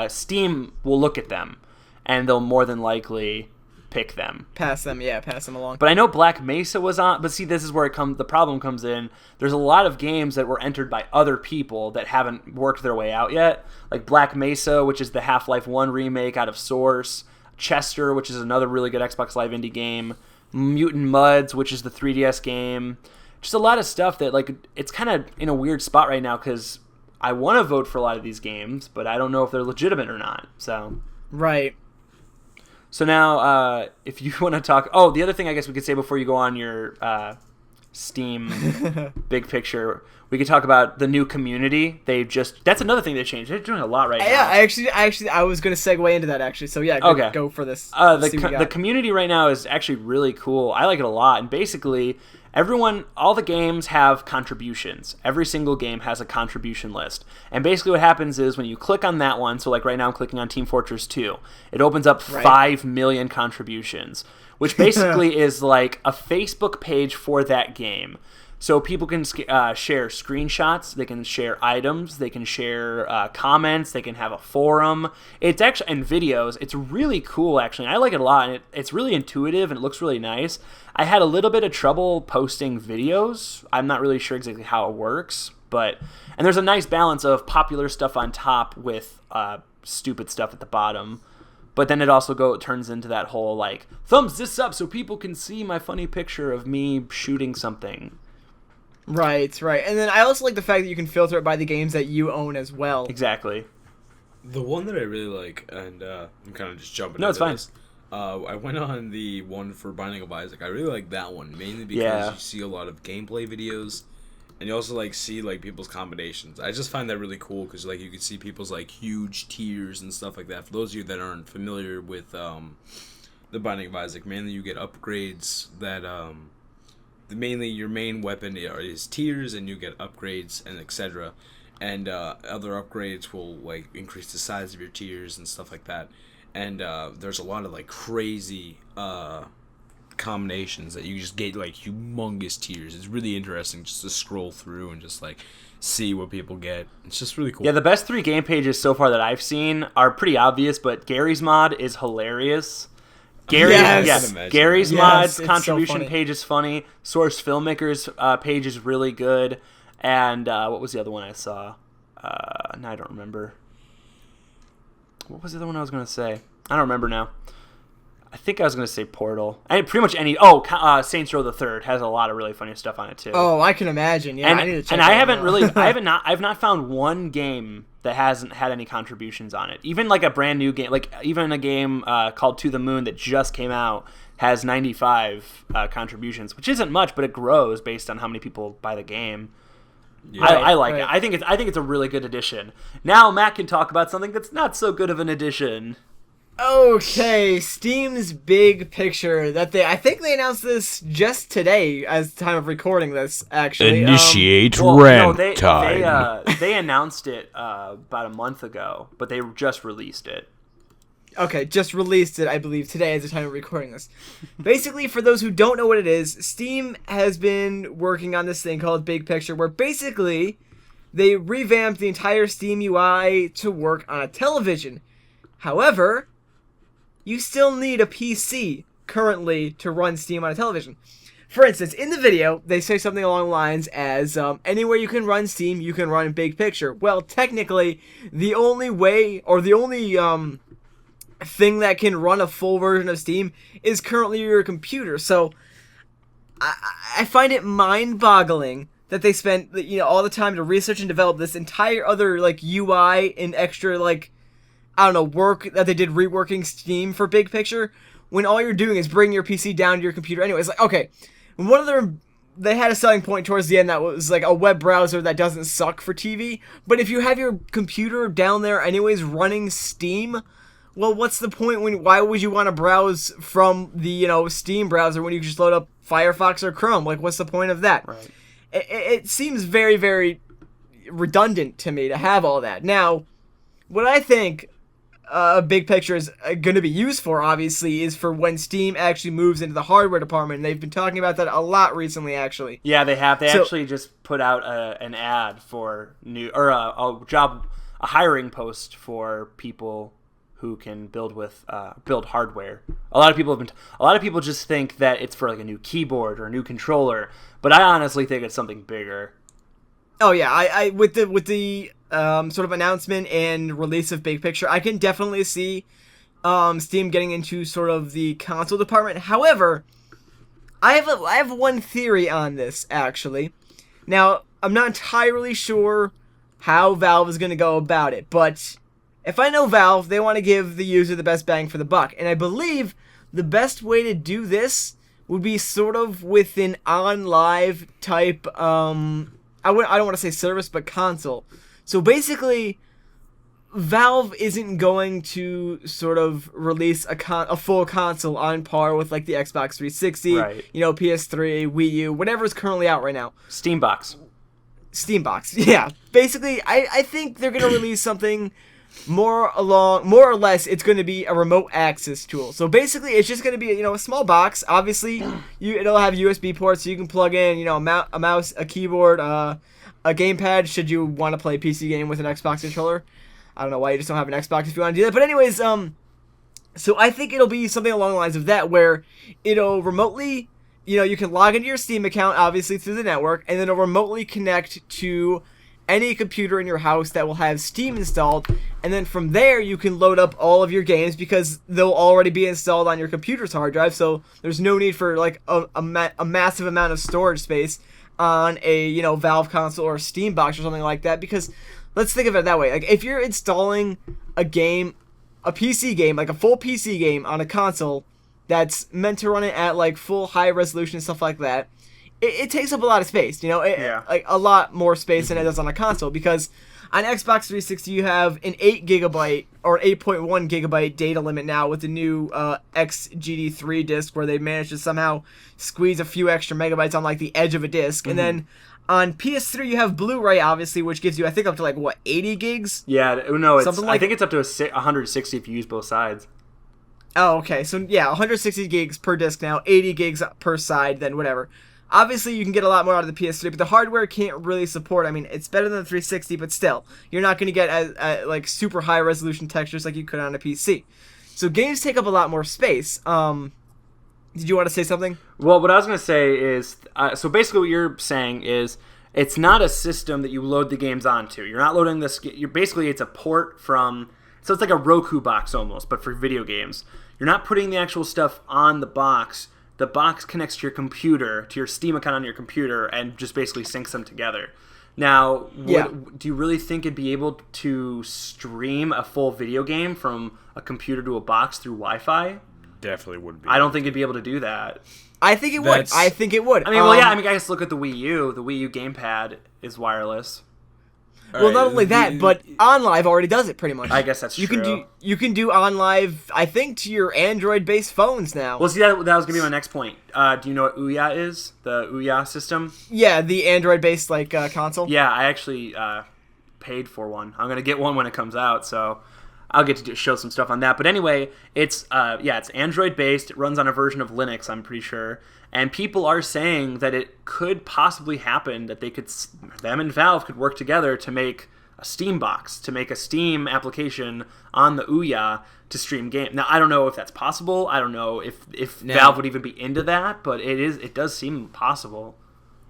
Steam will look at them, and they'll more than likely pick them. Pass them along. But I know Black Mesa was on, but see, this is where the problem comes in. There's a lot of games that were entered by other people that haven't worked their way out yet. Like Black Mesa, which is the Half-Life 1 remake out of Source. Chester, which is another really good Xbox Live indie game. Mutant Mudds, which is the 3DS game. Just a lot of stuff that, like, it's kind of in a weird spot right now because I want to vote for a lot of these games, but I don't know if they're legitimate or not. So Right. So now, if you want to talk... Oh, the other thing I guess we could say before you go on your Steam big picture, we could talk about the new community. That's another thing they changed. They're doing a lot right now. Yeah, I was going to segue into that, actually. So, yeah, go for this. The community right now is actually really cool. I like it a lot. And basically, all the games have contributions. Every single game has a contribution list. And basically what happens is when you click on that one, so like right now I'm clicking on Team Fortress 2, it opens up 5 million contributions, which basically is like a Facebook page for that game. So people can share screenshots, they can share items, they can share comments, they can have a forum. It's actually, and videos. It's really cool, actually. I like it a lot, and it's really intuitive, and it looks really nice. I had a little bit of trouble posting videos. I'm not really sure exactly how it works, and there's a nice balance of popular stuff on top with stupid stuff at the bottom. But then it also turns into that whole, like, thumbs this up so people can see my funny picture of me shooting something. Right. And then I also like the fact that you can filter it by the games that you own as well. Exactly. The one that I really like, and I'm kind of just jumping into this. I went on the one for Binding of Isaac. I really like that one, mainly because you see a lot of gameplay videos, and you also like see like people's combinations. I just find that really cool because like you can see people's like huge tiers and stuff like that. For those of you that aren't familiar with the Binding of Isaac, mainly you get upgrades that mainly your main weapon is tiers, and you get upgrades and etc. And other upgrades will like increase the size of your tiers and stuff like that. And there's a lot of like crazy combinations that you just get like humongous tiers. It's really interesting just to scroll through and just like see what people get. It's just really cool. Yeah, the best 3 game pages so far that I've seen are pretty obvious, but Gary's mod is hilarious. Gary's mod's contribution page is funny. Source Filmmaker's page is really good. And what was the other one I saw? Now I don't remember. What was the other one I was going to say? I don't remember now. I think I was going to say Portal. And pretty much Saints Row the Third has a lot of really funny stuff on it too. Oh, I can imagine. Yeah, and, I need to check and that I haven't out. really, I've not found one game that hasn't had any contributions on it. Even like a brand new game, like even a game called To the Moon that just came out has 95 contributions, which isn't much, but it grows based on how many people buy the game. Yeah. I like it. I think it's a really good addition. Now Matt can talk about something that's not so good of an addition. Okay, Steam's big picture that I think they announced this just today as the time of recording this, actually. Initiate rant time. They announced it about a month ago, but they just released it. Okay, just released it, I believe, today as the time of recording this. Basically, for those who don't know what it is, Steam has been working on this thing called Big Picture, where basically they revamped the entire Steam UI to work on a television. However, you still need a PC currently to run Steam on a television. for instance, in the video, they say something along the lines as, anywhere you can run Steam, you can run Big Picture. Well, technically, the only way, or the only thing that can run a full version of Steam is currently your computer. So, I find it mind-boggling that they spent, all the time to research and develop this entire other, UI and extra, work that they did reworking Steam for Big Picture, when all you're doing is bringing your PC down to your computer anyway. It's okay, one of they had a selling point towards the end that was, a web browser that doesn't suck for TV, but if you have your computer down there anyways running Steam, well, what's the point why would you want to browse from the, Steam browser when you can just load up Firefox or Chrome? What's the point of that? Right. It seems very, very redundant to me to have all that. Now, what I think a Big Picture is going to be used for, obviously, is for when Steam actually moves into the hardware department. They've been talking about that a lot recently, actually. Yeah, they have. They actually just put out an ad for a hiring post for people who can build hardware. A lot of people just think that it's for a new keyboard or a new controller, but I honestly think it's something bigger. Oh yeah, I with the sort of announcement and release of Big Picture, I can definitely see Steam getting into sort of the console department. However, I have one theory on this, actually. Now, I'm not entirely sure how Valve is going to go about it, but if I know Valve, they want to give the user the best bang for the buck. And I believe the best way to do this would be sort of with an on-live type, I don't want to say service, but console. So basically, Valve isn't going to sort of release a full console on par with the Xbox 360, right. PS3, Wii U, whatever's currently out right now. Steambox, yeah. Basically, I think they're going to release something more or less, it's going to be a remote access tool. So basically, it's just going to be a small box. Obviously, it'll have USB ports, so you can plug in a mouse, a keyboard, a gamepad. Should you want to play a PC game with an Xbox controller, I don't know why you just don't have an Xbox if you want to do that. But anyways, so I think it'll be something along the lines of that, where it'll remotely, you can log into your Steam account, obviously through the network, and then it'll remotely connect to any computer in your house that will have Steam installed, and then from there you can load up all of your games because they'll already be installed on your computer's hard drive, so there's no need for a massive amount of storage space on a Valve console or a Steam box or something like that. Because let's think of it that way, if you're installing a PC game, a full PC game on a console that's meant to run it at full high resolution and stuff like that, it takes up a lot of space, a lot more space than it does on a console, because on Xbox 360 you have an 8 gigabyte or 8.1 gigabyte data limit now with the new XGD3 disc, where they managed to somehow squeeze a few extra megabytes on the edge of a disc. And then on PS3 you have Blu-ray, obviously, which gives you, I think, up to 80 gigs? Yeah, no, I think it's up to 160 if you use both sides. Oh, okay, so yeah, 160 gigs per disc now, 80 gigs per side, then whatever. Obviously, you can get a lot more out of the PS3, but the hardware can't really support. I mean, it's better than the 360, but still, you're not going to get as super high resolution textures like you could on a PC. So games take up a lot more space. Did you want to say something? Well, what I was going to say is, so basically what you're saying is, it's not a system that you load the games onto. You're not loading this. It's a port from. So it's like a Roku box almost, but for video games. You're not putting the actual stuff on the box. The box connects to your computer, to your Steam account on your computer, and just basically syncs them together. Now, do you really think it'd be able to stream a full video game from a computer to a box through Wi-Fi? Definitely would be. I don't think it'd be able to do that. I think it would. I think it would. I mean, I guess look at the Wii U. The Wii U gamepad is wireless. Well, not only that, but OnLive already does it pretty much. I guess that's true. You can do OnLive, I think, to your Android-based phones now. Well, see, that was going to be my next point. Do you know what Ouya is? The Ouya system? Yeah, the Android-based console. Yeah, I actually paid for one. I'm going to get one when it comes out, so I'll get to show some stuff on that. But anyway, it's Android-based. It runs on a version of Linux, I'm pretty sure. And people are saying that it could possibly happen that them and Valve could work together to make a Steam box to make a Steam application on the Ouya to stream game. Now I don't know if that's possible. I don't know if Valve would even be into that, but it does seem possible.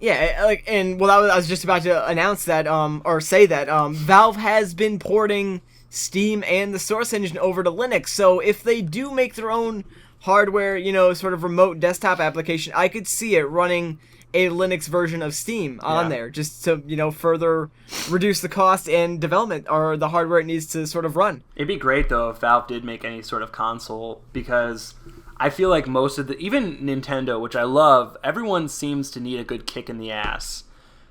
Yeah, I was just about to announce that, or say that, Valve has been porting Steam and the Source Engine over to Linux, so if they do make their own hardware, sort of remote desktop application, I could see it running a Linux version of Steam on there, just to, further reduce the cost and development, or the hardware it needs to sort of run. It'd be great, though, if Valve did make any sort of console, because I feel like most of even Nintendo, which I love, everyone seems to need a good kick in the ass,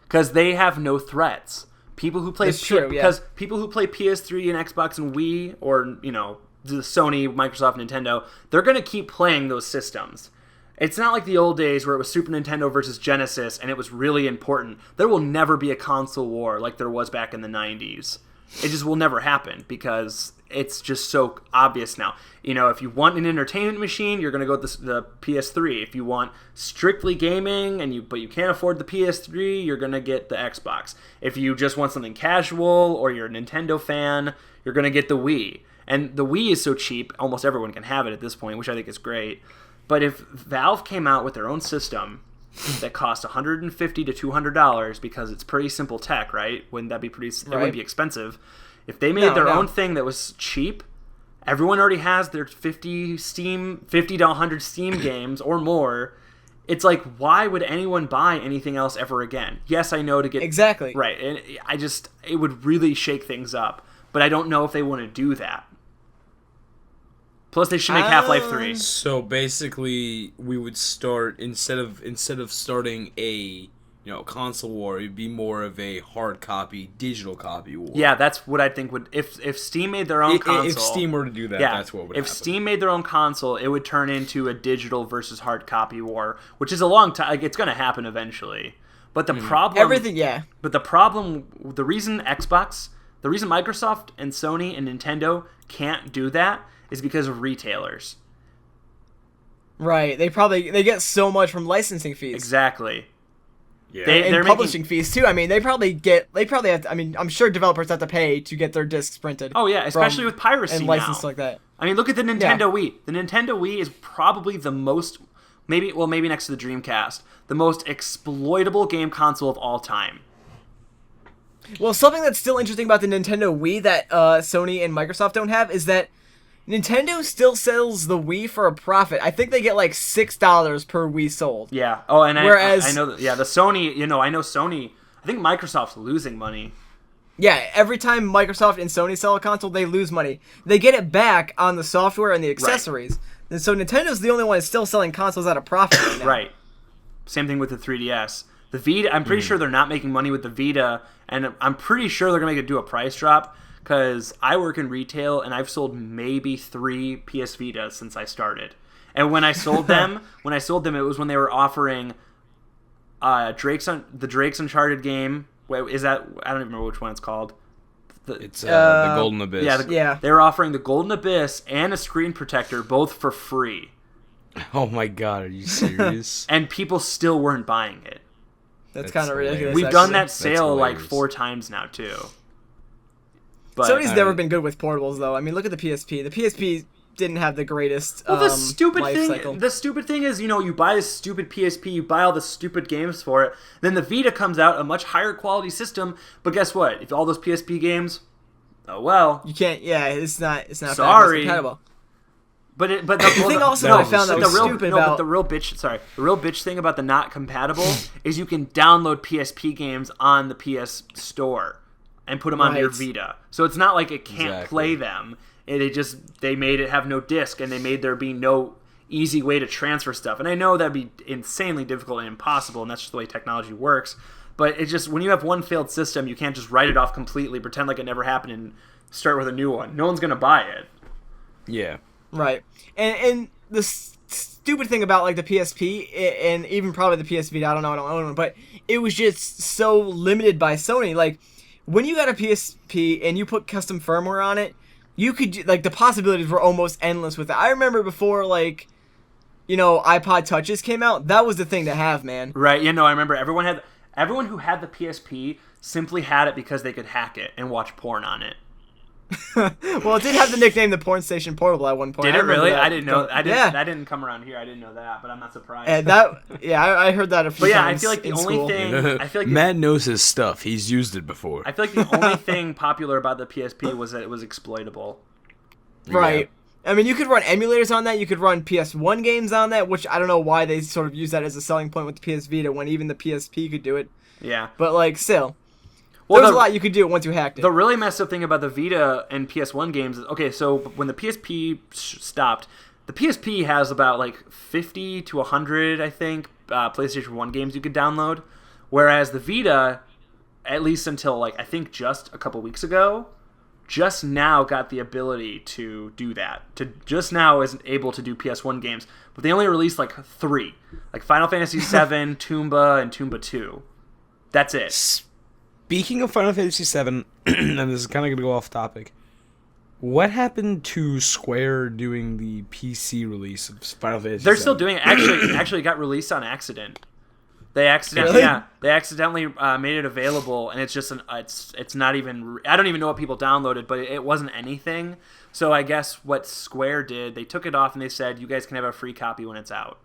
because they have no threats. People who play people who play PS3 and Xbox and Wii, or the Sony, Microsoft, Nintendo, they're gonna keep playing those systems. It's not like the old days where it was Super Nintendo versus Genesis and it was really important. There will never be a console war like there was back in the 90s. It just will never happen because it's just so obvious now. If you want an entertainment machine, you're going to go with the PS3. If you want strictly gaming but you can't afford the PS3, you're going to get the Xbox. If you just want something casual or you're a Nintendo fan, you're going to get the Wii. And the Wii is so cheap, almost everyone can have it at this point, which I think is great. But if Valve came out with their own system that cost $150 to $200 because it's pretty simple tech, right? Wouldn't that be It wouldn't be expensive. If they made their own thing that was cheap, everyone already has their 50 to 100 Steam games or more. It's like, why would anyone buy anything else ever again? Yes, I know to get... Exactly. Right. And it would really shake things up. But I don't know if they want to do that. Plus, they should make Half-Life 3. So basically, we would start instead of starting a console war, it'd be more of a hard copy, digital copy war. Yeah, that's what I think would if Steam made their own console. If Steam were to do that, that's what would happen. If Steam made their own console, it would turn into a digital versus hard copy war, which is a long time. Like, it's going to happen eventually. But the problem, But the reason Microsoft and Sony and Nintendo can't do that is because of retailers. Right. They get so much from licensing fees. Exactly. Yeah. They're publishing fees too. I mean, they probably have to, I'm sure developers have to pay to get their discs printed. Oh yeah, especially with piracy and licensed like that. I mean, look at the Nintendo Wii. The Nintendo Wii is probably the most, maybe next to the Dreamcast, the most exploitable game console of all time. Well, something that's still interesting about the Nintendo Wii that Sony and Microsoft don't have is that Nintendo still sells the Wii for a profit. I think they get like $6 per Wii sold. Yeah. Oh, and I know that. Yeah, the Sony. I know Sony. I think Microsoft's losing money. Yeah, every time Microsoft and Sony sell a console, they lose money. They get it back on the software and the accessories. Right. And so Nintendo's the only one that's still selling consoles at a profit right now. Right. Same thing with the 3DS. The Vita. I'm pretty sure they're not making money with the Vita, and I'm pretty sure they're gonna do a price drop. Because I work in retail, and I've sold maybe 3 PS Vitas since I started. And when I sold them, it was when they were offering the Drake's Uncharted game. Wait, is that? I don't even remember which one it's called. It's the Golden Abyss. Yeah. They were offering the Golden Abyss and a screen protector, both for free. Oh my god, are you serious? And people still weren't buying it. That's kind of ridiculous. We've done that sale like 4 times now too. But Sony's never been good with portables, though. I mean, look at the PSP. The PSP didn't have the greatest the stupid life cycle. The stupid thing is, you buy this stupid PSP, you buy all the stupid games for it, then the Vita comes out, a much higher quality system, but guess what? If all those PSP games, oh well. You can't, it's not sorry. compatible. But the thing also that I found that was stupid about... But the real bitch thing about the not compatible is you can download PSP games on the PS Store and put them on your Vita. So it's not like it can't play them. They made it have no disc, and they made there be no easy way to transfer stuff. And I know that'd be insanely difficult and impossible, and that's just the way technology works. But it's just, when you have one failed system, you can't just write it off completely, pretend like it never happened, and start with a new one. No one's going to buy it. Yeah. Right. And the stupid thing about like the PSP, and even probably the PS Vita, I don't own one, but it was just so limited by Sony. Like, when you got a PSP and you put custom firmware on it, you could, like, the possibilities were almost endless with it. I remember before, like, iPod Touches came out, that was the thing to have, man. Right, I remember everyone everyone who had the PSP simply had it because they could hack it and watch porn on it. Well, it did have the nickname the Porn Station Portable at one point. Did it really? That. I didn't know. Yeah. That didn't come around here. I didn't know that, but I'm not surprised. And I heard that a few but yeah, times. I feel like the in only school. thing. I feel like Matt knows his stuff. He's used it before. I feel like the only thing popular about the PSP was that it was exploitable. Right. I mean, you could run emulators on that. You could run PS1 games on that, which I don't know why they sort of use that as a selling point with the PS Vita when even the PSP could do it. Yeah. But, like, still. Well, There's a lot you could do once you hacked it. The really messed up thing about the Vita and PS1 games is, okay, so when the PSP stopped, the PSP has about, like, 50 to 100, I think, PlayStation 1 games you could download, whereas the Vita, at least until, like, I think just a couple weeks ago, just now got the ability to do that. Just now is able to do PS1 games, but they only released, like, 3. Like, Final Fantasy VII, Toomba, and Toomba 2. That's it. Speaking of Final Fantasy VII, and this is kind of going to go off topic, what happened to Square doing the PC release of Final Fantasy They're VII? still doing it. Actually got released on accident. They accidentally, Really? yeah, they accidentally made it available, and it's just it's not even. I don't even know what people downloaded, but it wasn't anything. So I guess what Square did, they took it off and they said, "You guys can have a free copy when it's out."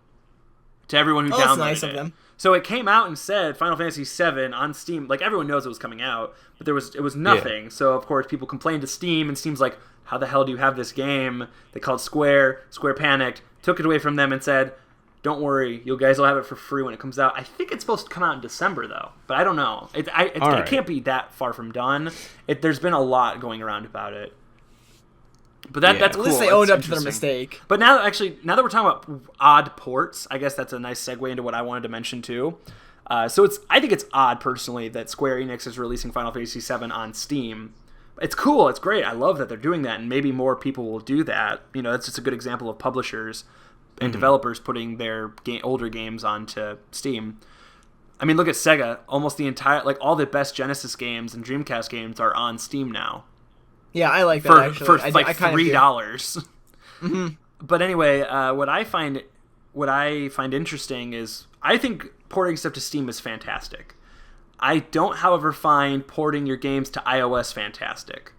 To everyone who Oh, downloaded that's nice it. of them. So it came out and said Final Fantasy VII on Steam. Like, everyone knows it was coming out, but it was nothing. So of course people complained to Steam, and Steam's like, "How the hell do you have this game?" They called Square. Square panicked, took it away from them, and said, "Don't worry, you guys will have it for free when it comes out." I think it's supposed to come out in December though, but I don't know. It right. can't be that far from done. There's been a lot going around about it. But that's At cool. least they It's owned up to their interesting. mistake. But now that we're talking about odd ports, I guess that's a nice segue into what I wanted to mention too. I think it's odd personally that Square Enix is releasing Final Fantasy VII on Steam. It's cool. It's great. I love that they're doing that, and maybe more people will do that. You know, that's just a good example of publishers and developers putting their older games onto Steam. I mean, look at Sega. Almost the entire, like, all the best Genesis games and Dreamcast games are on Steam now. Yeah, I like that, actually. For I like kind of do. $3. Mm-hmm. But anyway, what I find interesting is I think porting stuff to Steam is fantastic. I don't, however, find porting your games to iOS fantastic.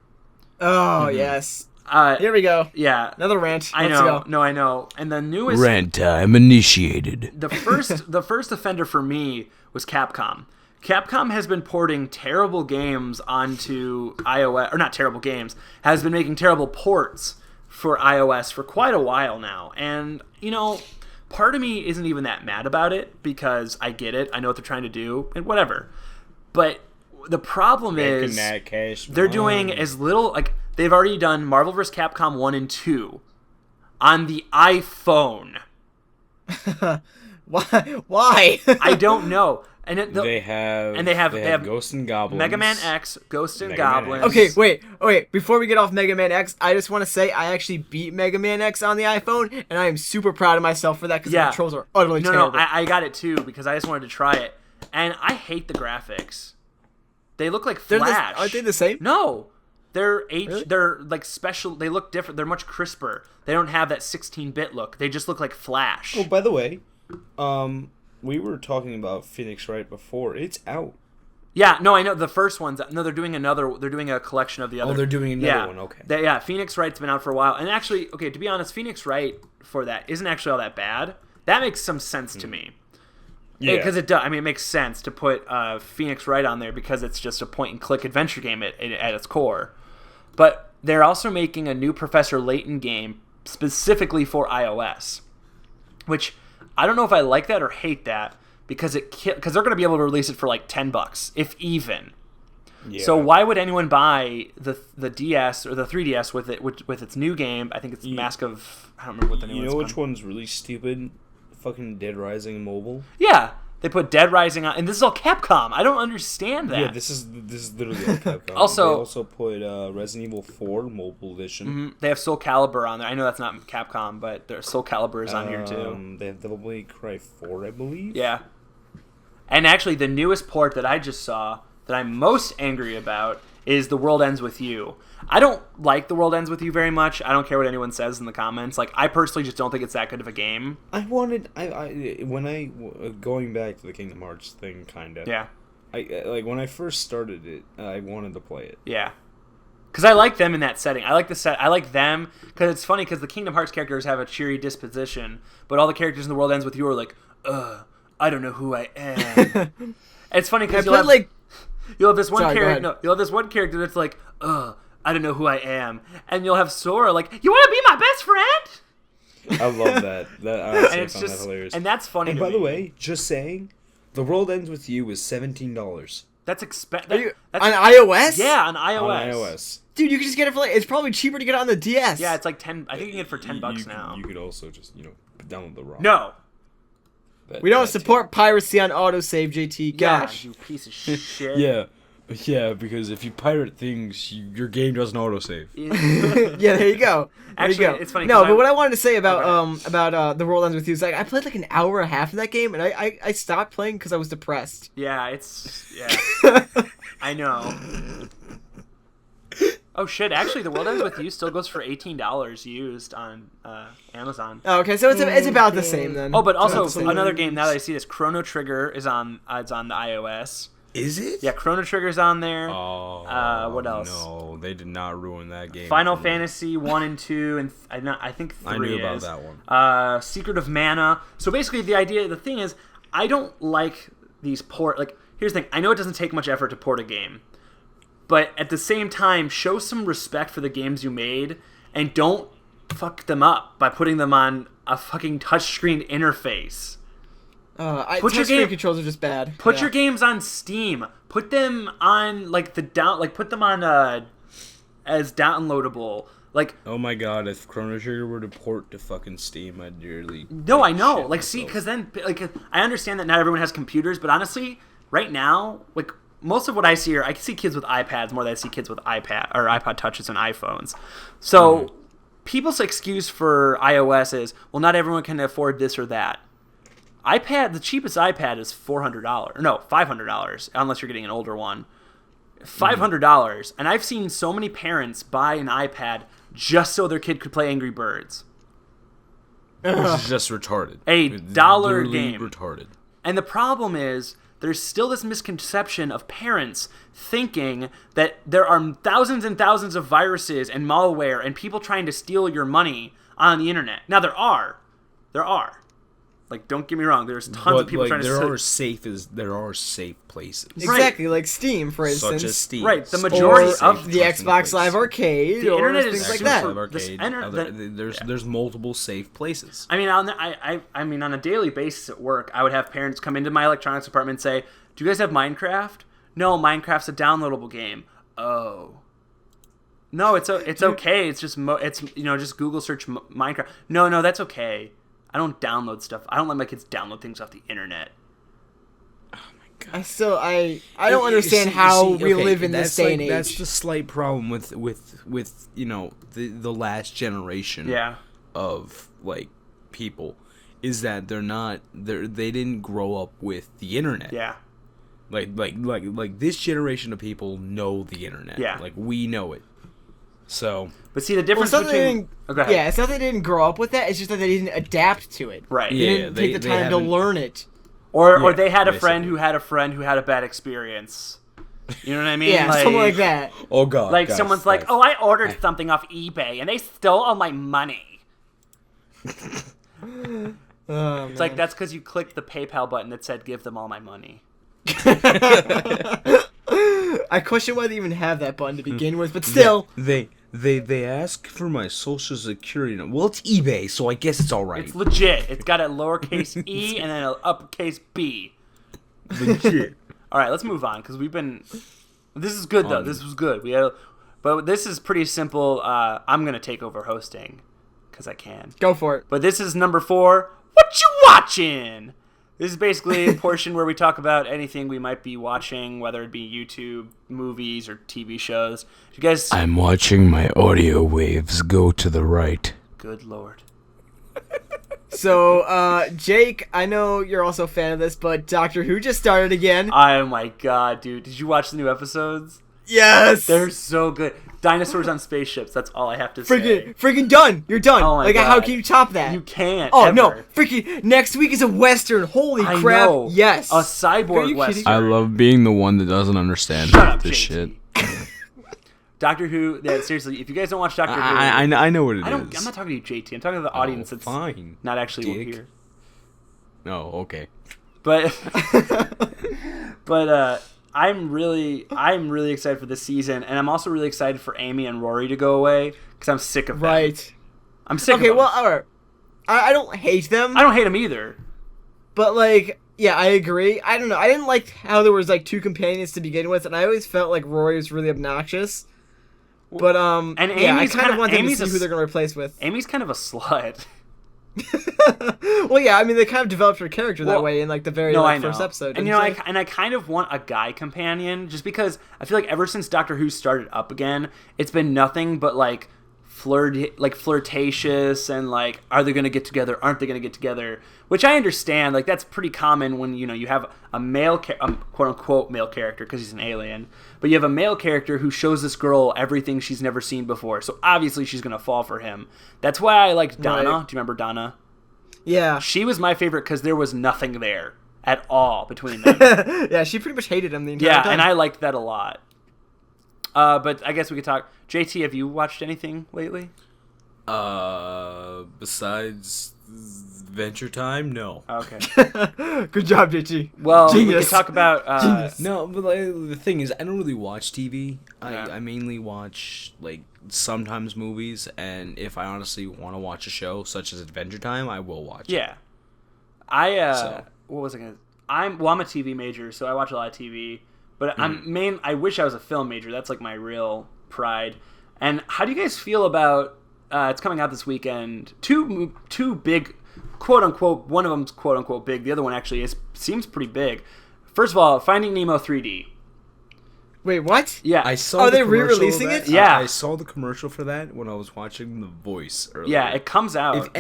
Oh, yes. Here we go. Yeah. Another rant. I Let's know. go. No, I know. And the newest Rant time initiated. the first offender for me was Capcom. Capcom has been porting terrible games onto iOS, or not terrible games, has been making terrible ports for iOS for quite a while now. And, you know, part of me isn't even that mad about it because I get it. I know what they're trying to do and whatever. But the problem is they're doing as little, like, they've already done Marvel vs. Capcom 1 and 2 on the iPhone. Why? I don't know. And They have Ghosts and Goblins. Mega Man X, Ghosts and Mega Man Goblins. X. Okay, wait. Before we get off Mega Man X, I just want to say I actually beat Mega Man X on the iPhone, and I am super proud of myself for that because the controls are utterly terrible. No, I got it too because I just wanted to try it. And I hate the graphics. They look like Flash. Aren't they the same? No. They're Really? They're like special. They look different. They're much crisper. They don't have that 16-bit look. They just look like Flash. Oh, by the way, we were talking about Phoenix Wright before. It's out. Yeah, no, I know the first one's. No, they're doing another. They're doing a collection of the other. Oh, they're doing another one. Okay. Phoenix Wright's been out for a while, and actually, okay, to be honest, Phoenix Wright for that isn't actually all that bad. That makes some sense to me. Yeah. Because it does. I mean, it makes sense to put Phoenix Wright on there because it's just a point-and-click adventure game at its core. But they're also making a new Professor Layton game specifically for iOS, which I don't know if I like that or hate that because they're going to be able to release it for like $10, if even. Yeah. So why would anyone buy the DS or the 3DS with its new game? I think it's Mask of. I don't remember what the new one's You know which called. one's really stupid? Fucking Dead Rising Mobile. Yeah, they put Dead Rising on, and this is all Capcom. I don't understand that. Yeah, this is literally all Capcom. Also- they also put Resident Evil 4 Mobile Edition. Mhm. They have Soul Calibur on there. I know that's not Capcom, but their Soul Calibur is on here too. They have Devil May Cry 4, I believe. Yeah. And actually, the newest port that I just saw that I'm most angry about is The World Ends With You. I don't like The World Ends With You very much. I don't care what anyone says in the comments. Like, I personally just don't think it's that good of a game. Going back to the Kingdom Hearts thing, kind of. Yeah. I like when I first started it, I wanted to play it. Yeah. Because I like them in that setting. I like the set. I like them because it's funny because the Kingdom Hearts characters have a cheery disposition, but all the characters in The World Ends With You are like, I don't know who I am. It's funny because you'll have this one character. No, you'll have this one character that's like, I don't know who I am, and you'll have Sora like, you want to be my best friend? I love that. Honestly, and it's that hilarious. And that's funny. And to by me. the way, just saying, The World Ends With You is $17. That's on iOS. Yeah, on iOS. On iOS. Dude, you can just get it for it's probably cheaper to get it on the DS. Yeah, it's like 10. I think you can get it for $10 now. You could also just download the ROM. No. We don't support piracy on autosave, JT. Gosh. Yeah, you piece of shit. Yeah, because if you pirate things, your game doesn't autosave. Yeah, there you go. Actually, it's funny. No, but what I wanted to say about The World Ends With You is I played like an hour and a half of that game, and I stopped playing because I was depressed. Yeah, I know. Oh shit! Actually, The World Ends With You still goes for $18 used on Amazon. Oh, okay, so it's about the same then. Oh, but also another game now that I see this, Chrono Trigger is on the iOS. Is it? Yeah, Chrono Trigger's on there. Oh, what else? No, they did not ruin that game. Final Fantasy 1 and 2, and I think 3 I knew is. about that one. Secret of Mana. So basically, the thing is, I don't like these here's the thing. I know it doesn't take much effort to port a game, but at the same time, show some respect for the games you made, and don't fuck them up by putting them on a fucking touchscreen interface. Touchscreen controls are just bad. Put your games on Steam. Put them on put them on as downloadable. Oh my god, if Chrono Trigger were to port to fucking Steam, I'd nearly. No, I know. Because then I understand that not everyone has computers, but honestly, right now, most of what I see I see kids with iPads more than I see kids with iPod touches and iPhones. So people's excuse for iOS is, well, not everyone can afford this or that. The cheapest iPad is $400. No, $500, unless you're getting an older one. $500. And I've seen so many parents buy an iPad just so their kid could play Angry Birds. Which is just retarded. $1 game. Retarded. And the problem is, there's still this misconception of parents thinking that there are thousands and thousands of viruses and malware and people trying to steal your money on the internet. Now, there are. Don't get me wrong. There's tons of people trying to. There are safe places. Exactly, like Steam, for instance. Such as Steam. Right, the majority of the Xbox Live Arcade, the internet is things like that. There's multiple safe places. I mean, on a daily basis at work, I would have parents come into my electronics department and say, "Do you guys have Minecraft?" No, Minecraft's a downloadable game. Oh. No, it's okay. It's just just Google search Minecraft. No, that's okay. I don't download stuff. I don't let my kids download things off the internet. Oh my god! I don't understand how we live in this day and age. That's the slight problem with the last generation. Of people, is that they didn't grow up with the internet. Yeah. Like this generation of people know the internet. Yeah. We know it. So, but see the difference between it's not that they didn't grow up with that. It's just that they didn't adapt to it. Right. They didn't take the time to learn it. Or they had a friend who had a friend who had a bad experience. You know what I mean? Yeah, something like that. Oh god. Someone's like, "Oh, I ordered something off eBay and they stole all my money." It's like, that's because you clicked the PayPal button that said, "Give them all my money." I question why they even have that button to begin with, but still. They ask for my social security number. Well, it's eBay, so I guess it's all right. It's legit. It's got a lowercase e and then an uppercase B. Legit. All right, let's move on because this is good though. This was good. But this is pretty simple. I'm gonna take over hosting because I can. Go for it. But this is number 4. What you watching? This is basically a portion where we talk about anything we might be watching, whether it be YouTube, movies, or TV shows. You guys, I'm watching my audio waves go to the right. Good lord. So, Jake, I know you're also a fan of this, but Doctor Who just started again. Oh my god, dude. Did you watch the new episodes? Yes. They're so good. Dinosaurs on spaceships. That's all I have to say. Freaking done. You're done. Oh my like, God. how can you top that? You can't. Oh ever. no! Freaking next week is a Western. Holy I crap! know. Yes. A Are cyborg you Western. kidding? I love being the one that doesn't understand Shut up, this JT. shit. Doctor Who. Yeah, seriously, if you guys don't watch Doctor Who, I know what it is. I'm not talking to you, JT. I'm talking to the audience that's fine. not actually Dick. here. No, okay. But I'm really excited for this season, and I'm also really excited for Amy and Rory to go away because I'm sick of them. Right. I'm sick of Okay. them. Well, alright. I don't hate them. I don't hate them either. But like, yeah, I agree. I don't know. I didn't like how there was like two companions to begin with, and I always felt like Rory was really obnoxious. But And yeah, Amy's I kind of want them to Amy's see who they're gonna replace with. Amy's kind of a slut. Well, yeah, I mean they kind of developed her character that Well, way in like the very No, I first know. episode. And didn't they? I kind of want a guy companion just because I feel like ever since Doctor Who started up again, it's been nothing but like flirtatious and like, are they going to get together? Aren't they going to get together? Which I understand. Like that's pretty common when you have a male, quote unquote male character because he's an alien, but you have a male character who shows this girl everything she's never seen before. So obviously she's going to fall for him. That's why I liked Donna. Right. Do you remember Donna? Yeah. She was my favorite because there was nothing there at all between them. Yeah, she pretty much hated him the entire Yeah, time. and I liked that a lot. But I guess we could talk. JT, have you watched anything lately? Besides Adventure Time, no. Okay. Good job, JT. Well, we Genius. could talk about. Genius. No, but like, the thing is, I don't really watch TV. Yeah. I mainly watch like sometimes movies, and if I honestly want to watch a show such as Adventure Time, I will watch it. Yeah. What was I gonna? I'm a TV major, so I watch a lot of TV. But I wish I was a film major. That's like my real pride. And how do you guys feel about? It's coming out this weekend. Two big, quote unquote. One of them's quote unquote big. The other one actually seems pretty big. First of all, Finding Nemo 3D. Wait, what? Yeah, I saw. Are the they commercial re-releasing of that. it? Yeah. I saw the commercial for that when I was watching The Voice earlier. Yeah, it comes out.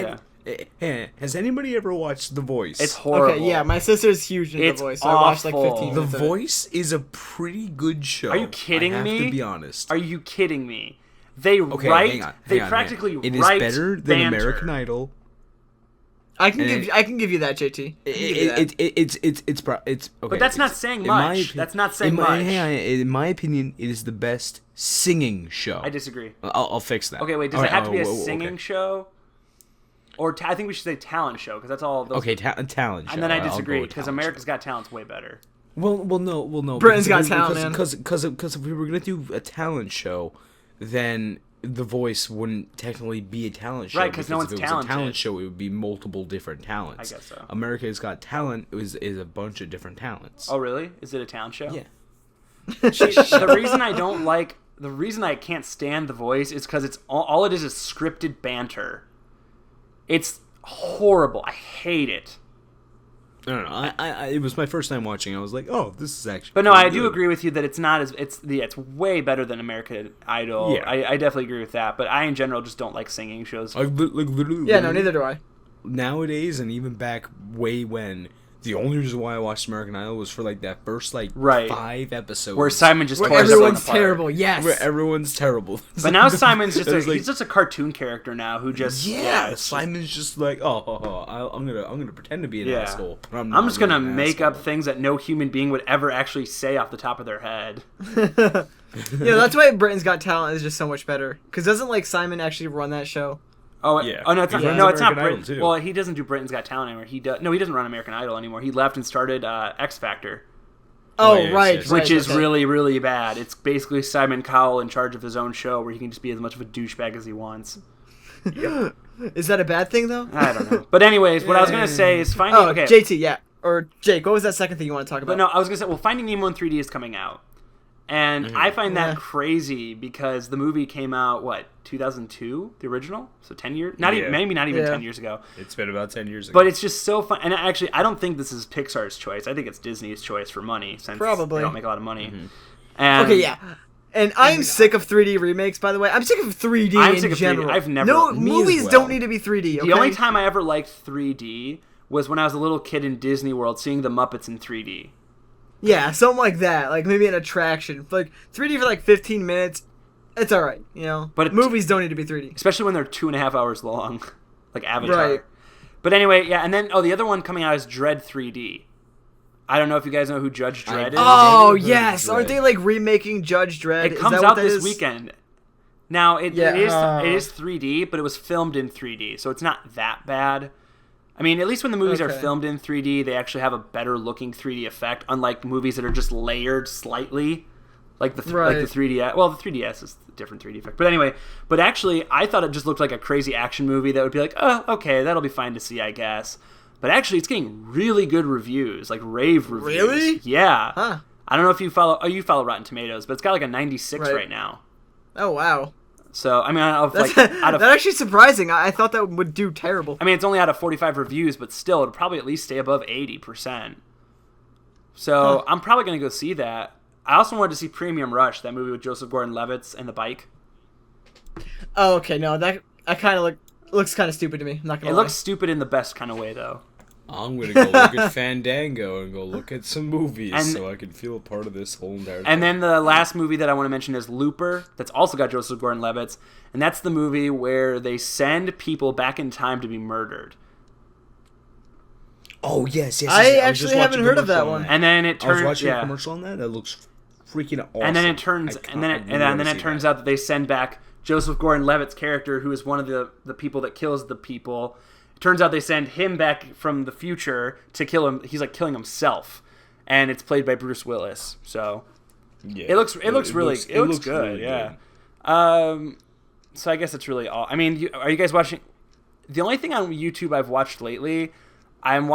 Has anybody ever watched The Voice? It's horrible. Okay, yeah, my sister's huge into It's The Voice, so I watched like awful. 15 The minutes of it. Voice is a pretty good show. Are you kidding I have me? to be honest. Are you kidding me? They Okay, write. hang on, they hang on, practically hang on. It is write better than banter. American Idol. I can give you that, JT. It's okay. But that's not saying much. That's not saying much. In my opinion, it is the best singing show. I disagree. I'll fix that. Okay, wait. Does it have to be a singing show? Or I think we should say talent show because that's all. Those... Okay, talent show. And then I I'll go disagree with because talent America's show. Got Talent's way better. Well, no. Britain's Got Talent, man. Because if we were gonna do a talent show, then The Voice wouldn't technically be a talent show. Right, because no one's if it was talented. a talent show, it would be multiple different talents. I guess so. America's Got Talent is a bunch of different talents. Oh, really? Is it a talent show? Yeah. The reason I can't stand The Voice is because it's all it is scripted banter. It's horrible. I hate it. I don't know. It was my first time watching. I was like, oh, this is actually. But no, pretty I do good. agree with you that it's not as it's way better than American Idol. Yeah. I definitely agree with that. But I in general just don't like singing shows. Like literally. Yeah, no, neither do I. Nowadays, and even back way when, the only reason why I watched American Idol was for like that first like Right. 5 episodes Where Simon just Where tore everyone everyone's apart. terrible. Yes. where everyone's terrible. But now Simon's just It was he's just a cartoon character now who just yeah. it's just- Simon's just like I'm gonna pretend to be an Yeah. asshole. But I'm I'm just gonna really an make up asshole. things that no human being would ever actually say off the top of their head. Yeah, that's why Britain's Got Talent is just so much better. Because doesn't like Simon actually run that show? Oh, Yeah. oh no, it's not. Yeah. No, it's not American Britain. Idol, too. Well, he doesn't do Britain's Got Talent anymore. He doesn't run American Idol anymore. He left and started X Factor, Oh, yes, right, yes. right. which is okay. really, really bad. It's basically Simon Cowell in charge of his own show, where he can just be as much of a douchebag as he wants. Is that a bad thing though? I don't know. But anyways, what I was gonna say is finding. Oh, Okay. JT, yeah. Or Jake, what was that second thing you want to talk about? But no, I was gonna say, well, Finding Nemo in 3D is coming out, and I find that Yeah. crazy because the movie came out 2002, the original, so 10 years, not even Yeah. maybe not even Yeah. 10 years ago. It's been about 10 years ago. But it's just so fun, and actually, I don't think this is Pixar's choice. I think it's Disney's choice for money, since Probably. they don't make a lot of money. And Okay, yeah. And I'm sick of 3D remakes, by the way. I'm sick of 3D I'm in sick of 3D. general. I've never- No, Me as movies well. don't need to be 3D, okay? The only time I ever liked 3D was when I was a little kid in Disney World seeing the Muppets in 3D. Yeah, something like that. Like maybe an attraction. Like 3D for like 15 minutes. It's all right, you know. But movies don't need to be 3D, especially when they're 2.5 hours long, like Avatar. Right. But anyway, yeah, and then the other one coming out is Dredd 3D. I don't know if you guys know who Judge Dredd is. Oh yes, aren't they like remaking Judge Dredd? It comes out this weekend. Now it is 3D, but it was filmed in 3D, so it's not that bad. I mean, at least when the movies are filmed in 3D, they actually have a better looking 3D effect, unlike movies that are just layered slightly, like the 3DS. Well, the 3DS is a different 3D effect. But anyway, actually, I thought it just looked like a crazy action movie that would be like, oh, okay, that'll be fine to see, I guess. But actually, it's getting really good reviews, like rave reviews. Really? Yeah. Huh. I don't know if you follow. Oh, you follow Rotten Tomatoes, but it's got like a 96 right now. Oh wow. So, I mean, out of that's actually surprising. I thought that would do terrible. I mean, it's only out of 45 reviews, but still, it'll probably at least stay above 80%. So, I'm probably going to go see that. I also wanted to see Premium Rush, that movie with Joseph Gordon-Levitt and the bike. Oh, okay. No, that kind of looks kind of stupid to me. I'm not going to lie. It looks stupid in the best kind of way, though. I'm going to go look at Fandango and go look at some movies so I can feel a part of this whole entire thing. And then the last movie that I want to mention is Looper. That's also got Joseph Gordon-Levitt. And that's the movie where they send people back in time to be murdered. Oh, yes. I actually haven't heard of that one. And then it turns... I was watching a commercial on that. That looks freaking awesome. And then it turns... And then it turns out that they send back Joseph Gordon-Levitt's character, who is one of the people that kills the people. Turns out they send him back from the future to kill him. He's like killing himself, and it's played by Bruce Willis. So yeah, it looks good. Yeah. So I guess it's really all. I mean, are you guys watching? The only thing on YouTube I've watched lately, I'm